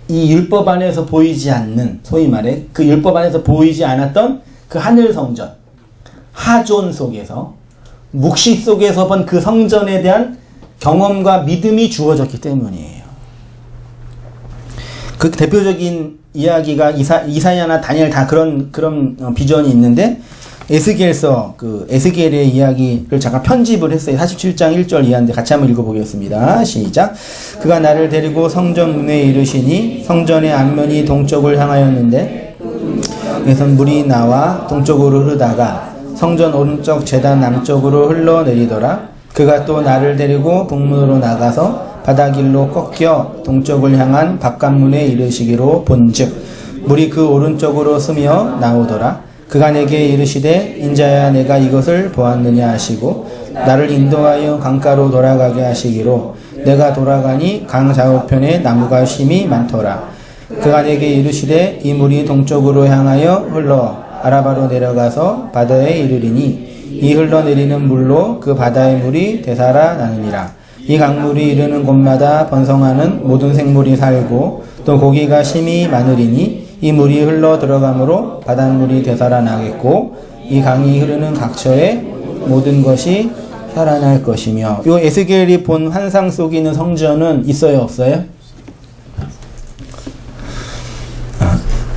이 율법 안에서 보이지 않는, 소위 말해 그 율법 안에서 보이지 않았던 그 하늘 성전, 하존 속에서, 묵시 속에서 본 그 성전에 대한 경험과 믿음이 주어졌기 때문이에요. 그 대표적인 이야기가 이사야나 다니엘 다 그런 비전이 있는데, 에스겔서, 에스겔의 이야기를 잠깐 편집을 했어요. 47장 1절 이하인데 같이 한번 읽어보겠습니다. 시작. 그가 나를 데리고 성전 문에 이르시니 성전의 앞면이 동쪽을 향하였는데 그래서 물이 나와 동쪽으로 흐르다가 성전 오른쪽 제단 남쪽으로 흘러내리더라. 그가 또 나를 데리고 북문으로 나가서 바다길로 꺾여 동쪽을 향한 바깥문에 이르시기로 본즉 물이 그 오른쪽으로 스며 나오더라. 그가 내게 이르시되 인자야 내가 이것을 보았느냐 하시고 나를 인도하여 강가로 돌아가게 하시기로 내가 돌아가니 강 좌우편에 나무가 심이 많더라. 그가 내게 이르시되 이 물이 동쪽으로 향하여 흘러 아라바로 내려가서 바다에 이르리니 이 흘러내리는 물로 그 바다의 물이 되살아나느니라. 이 강물이 이르는 곳마다 번성하는 모든 생물이 살고 또 고기가 심이 많으리니 이 물이 흘러 들어가므로 바닷물이 되살아나겠고 이 강이 흐르는 각처에 모든 것이 살아날 것이며. 요 에스겔이 본 환상 속에 있는 성전은 있어요, 없어요?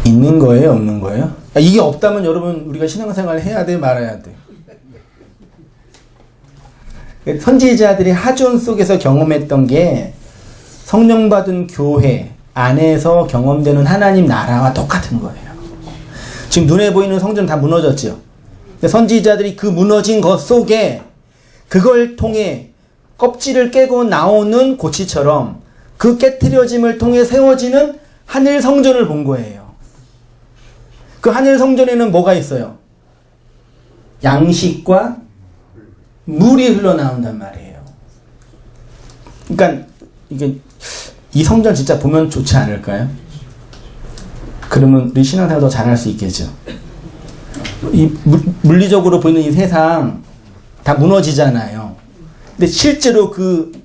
있는 거예요, 없는 거예요? 이게 없다면 여러분 우리가 신앙생활을 해야 돼, 말아야 돼? 선지자들이 하존 속에서 경험했던 게 성령 받은 교회 안에서 경험되는 하나님 나라와 똑같은 거예요. 지금 눈에 보이는 성전 다 무너졌죠. 선지자들이 그 무너진 것 속에 그걸 통해 껍질을 깨고 나오는 고치처럼 그 깨트려짐을 통해 세워지는 하늘 성전을 본 거예요. 그 하늘 성전에는 뭐가 있어요? 양식과 물이 흘러나온단 말이에요. 그러니까 이게 이 성전 진짜 보면 좋지 않을까요? 그러면 우리 신앙생활 더 잘할 수 있겠죠. 이 물리적으로 보이는 이 세상 다 무너지잖아요. 근데 실제로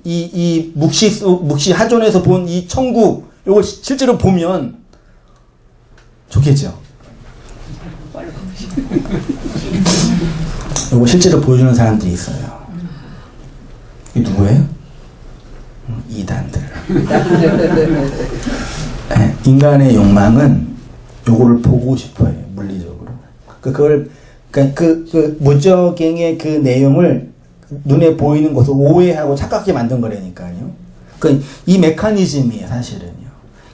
이 묵시 하존에서 본 이 천국, 요걸 실제로 보면 좋겠죠. 요거 실제로 보여주는 사람들이 있어요. 이게 누구예요? 이단들. 네, 인간의 욕망은 요거를 보고 싶어요, 물리적으로. 그 무적행의 그 내용을 눈에 보이는 것을 오해하고 착각하게 만든 거라니까요. 이 메커니즘이에요, 사실은요.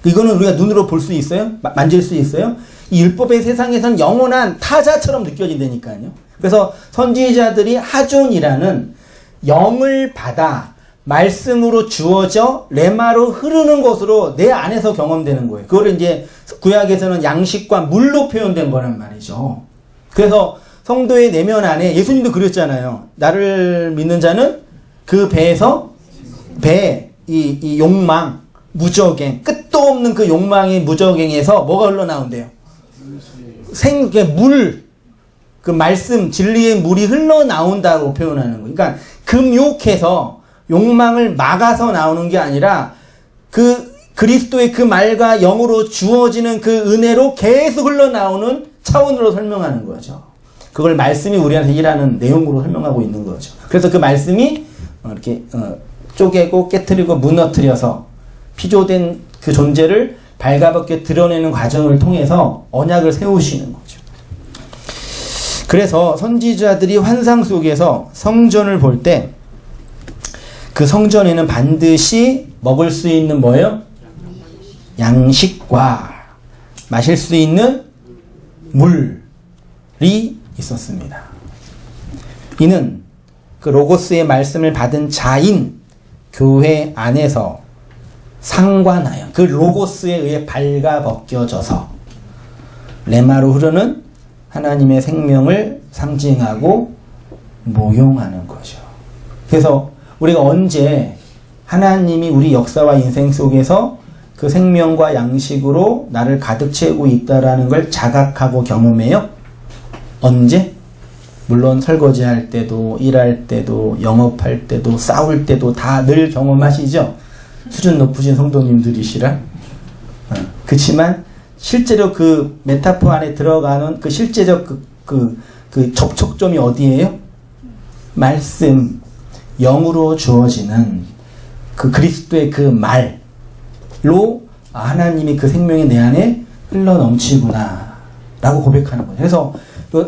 이거는 우리가 눈으로 볼 수 있어요? 만질 수 있어요? 이 율법의 세상에선 영원한 타자처럼 느껴진다니까요. 그래서 선지자들이 하존이라는 영을 받아 말씀으로 주어져 레마로 흐르는 것으로 내 안에서 경험되는 거예요. 그거를 이제 구약에서는 양식과 물로 표현된 거란 말이죠. 그래서 성도의 내면 안에 예수님도 그랬잖아요. 나를 믿는 자는 그 배에서 이 욕망, 무적행, 끝도 없는 그 욕망의 무적행에서 뭐가 흘러나온대요? 물, 그 말씀, 진리의 물이 흘러나온다고 표현하는 거예요. 그러니까 금욕해서 욕망을 막아서 나오는 게 아니라 그 그리스도의 그 말과 영으로 주어지는 그 은혜로 계속 흘러나오는 차원으로 설명하는 거죠. 그걸 말씀이 우리한테 일하는 내용으로 설명하고 있는 거죠. 그래서 그 말씀이 이렇게 쪼개고 깨트리고 무너뜨려서 피조된 그 존재를 발가벗게 드러내는 과정을 통해서 언약을 세우시는 거죠. 그래서 선지자들이 환상 속에서 성전을 볼 때 그 성전에는 반드시 먹을 수 있는 뭐예요? 양식과 마실 수 있는 물이 있었습니다. 이는 그 로고스의 말씀을 받은 자인 교회 안에서 상관하여 그 로고스에 의해 발가벗겨져서 레마로 흐르는 하나님의 생명을 상징하고 모용하는 거죠. 그래서 우리가 언제 하나님이 우리 역사와 인생 속에서 그 생명과 양식으로 나를 가득 채우고 있다라는 걸 자각하고 경험해요? 언제? 물론 설거지할 때도, 일할 때도, 영업할 때도, 싸울 때도 다 늘 경험하시죠? 수준 높으신 성도님들이시라. 그렇지만 실제로 그 메타포 안에 들어가는 그 실제적 그 접촉점이 어디예요? 말씀, 영으로 주어지는 그 그리스도의 그 말로 하나님이 그 생명이 내 안에 흘러 넘치구나 라고 고백하는 거예요. 그래서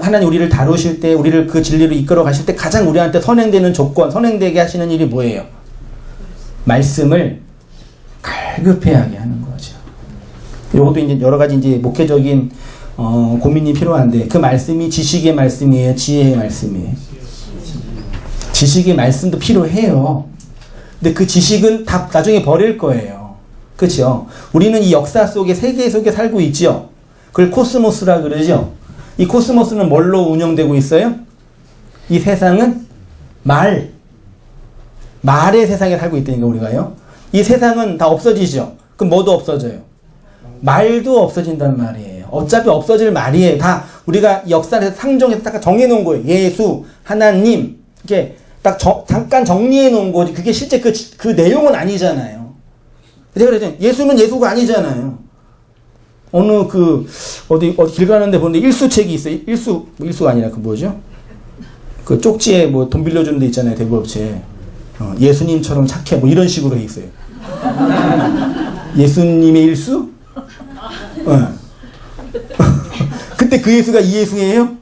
하나님 우리를 다루실 때, 우리를 그 진리로 이끌어 가실 때 가장 우리한테 선행되는 조건, 선행되게 하시는 일이 뭐예요? 말씀을 갈급해하게 하는 거죠. 이것도 이제 여러 가지 이제 목회적인 고민이 필요한데, 그 말씀이 지식의 말씀이에요, 지혜의 말씀이에요? 지식의 말씀도 필요해요. 근데 그 지식은 다 나중에 버릴 거예요. 그렇죠? 우리는 이 역사 속에, 세계 속에 살고 있죠. 그걸 코스모스라 그러죠. 이 코스모스는 뭘로 운영되고 있어요? 이 세상은 말의 세상에 살고 있다니까, 우리가요. 이 세상은 다 없어지죠. 그럼 뭐도 없어져요? 말도 없어진단 말이에요. 어차피 없어질 말이에요. 다 우리가 역사에서 상정해서 딱 정해놓은 거예요. 예수, 하나님, 이렇게 딱 잠깐 정리해 놓은 거지. 그게 실제 그 내용은 아니잖아요. 제가 그랬잖아요. 예수는 예수가 아니잖아요. 어느 어디 길 가는데 보는데 일수책이 있어요. 일수가 아니라 그 뭐죠? 그 쪽지에 뭐 돈 빌려주는 데 있잖아요. 대부업체. 예수님처럼 착해. 뭐 이런 식으로 해 있어요. 예수님의 일수? 그때 그 예수가 이 예수예요?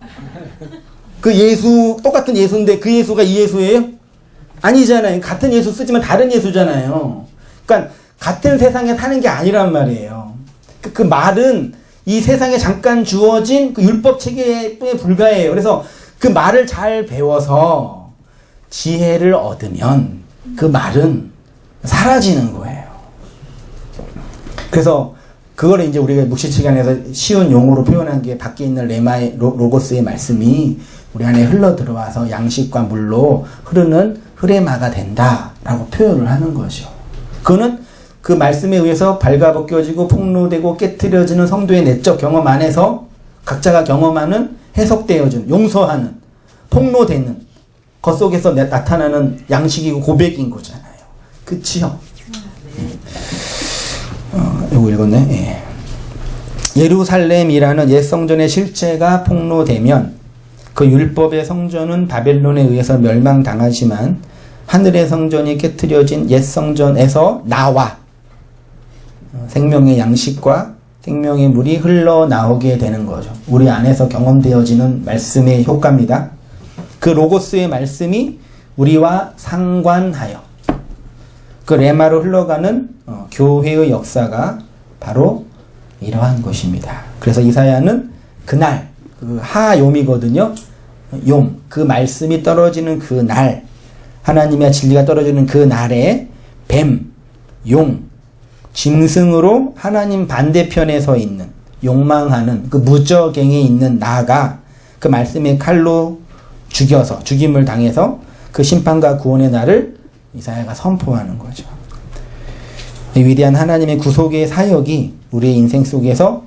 그 예수, 똑같은 예수인데 그 예수가 이 예수예요? 아니잖아요. 같은 예수 쓰지만 다른 예수잖아요. 그러니까 같은 세상에 사는 게 아니란 말이에요. 그 말은 이 세상에 잠깐 주어진 그 율법 체계에 불과해요. 그래서 그 말을 잘 배워서 지혜를 얻으면 그 말은 사라지는 거예요. 그래서 그거를 이제 우리가 묵시시간에서 쉬운 용어로 표현한 게 밖에 있는 레마의 로고스의 말씀이 우리 안에 흘러 들어와서 양식과 물로 흐르는 흐레마가 된다라고 표현을 하는 거죠. 그거는 그 말씀에 의해서 발가벗겨지고 폭로되고 깨트려지는 성도의 내적 경험 안에서 각자가 경험하는 해석되어지는, 용서하는, 폭로되는 것 속에서 나타나는 양식이고 고백인 거잖아요. 그치요? 이거 읽었네. 예. 예루살렘이라는 옛 성전의 실체가 폭로되면 그 율법의 성전은 바벨론에 의해서 멸망당하지만 하늘의 성전이 깨트려진 옛 성전에서 나와 생명의 양식과 생명의 물이 흘러나오게 되는 거죠. 우리 안에서 경험되어지는 말씀의 효과입니다. 그 로고스의 말씀이 우리와 상관하여 그 레마로 흘러가는 교회의 역사가 바로 이러한 것입니다. 그래서 이사야는 그날, 그 하욤이거든요. 욤, 그 말씀이 떨어지는 그 날, 하나님의 진리가 떨어지는 그 날에 뱀, 용, 짐승으로 하나님 반대편에 서 있는, 욕망하는 그 무저갱에 있는 나가 그 말씀의 칼로 죽여서, 죽임을 당해서 그 심판과 구원의 날을 이사야가 선포하는 거죠. 이 위대한 하나님의 구속의 사역이 우리의 인생 속에서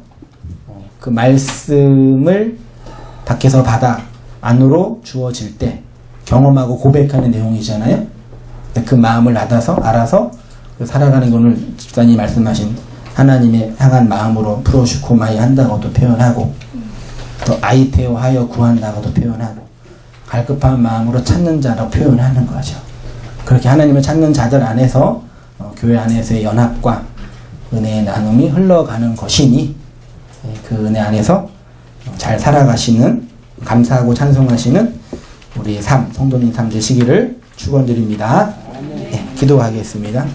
그 말씀을 밖에서 받아 안으로 주어질 때 경험하고 고백하는 내용이잖아요. 그 마음을 알아서 살아가는 것을 집사님이 말씀하신 하나님의 향한 마음으로 프로슈코마이 한다고도 표현하고, 또 아이테오 하여 구한다고도 표현하고, 갈급한 마음으로 찾는 자라고 표현하는 거죠. 그렇게 하나님을 찾는 자들 안에서 교회 안에서의 연합과 은혜의 나눔이 흘러가는 것이니 그 은혜 안에서 잘 살아가시는, 감사하고 찬송하시는 우리 성도님 삶 되시기를 축원드립니다. 네, 기도하겠습니다.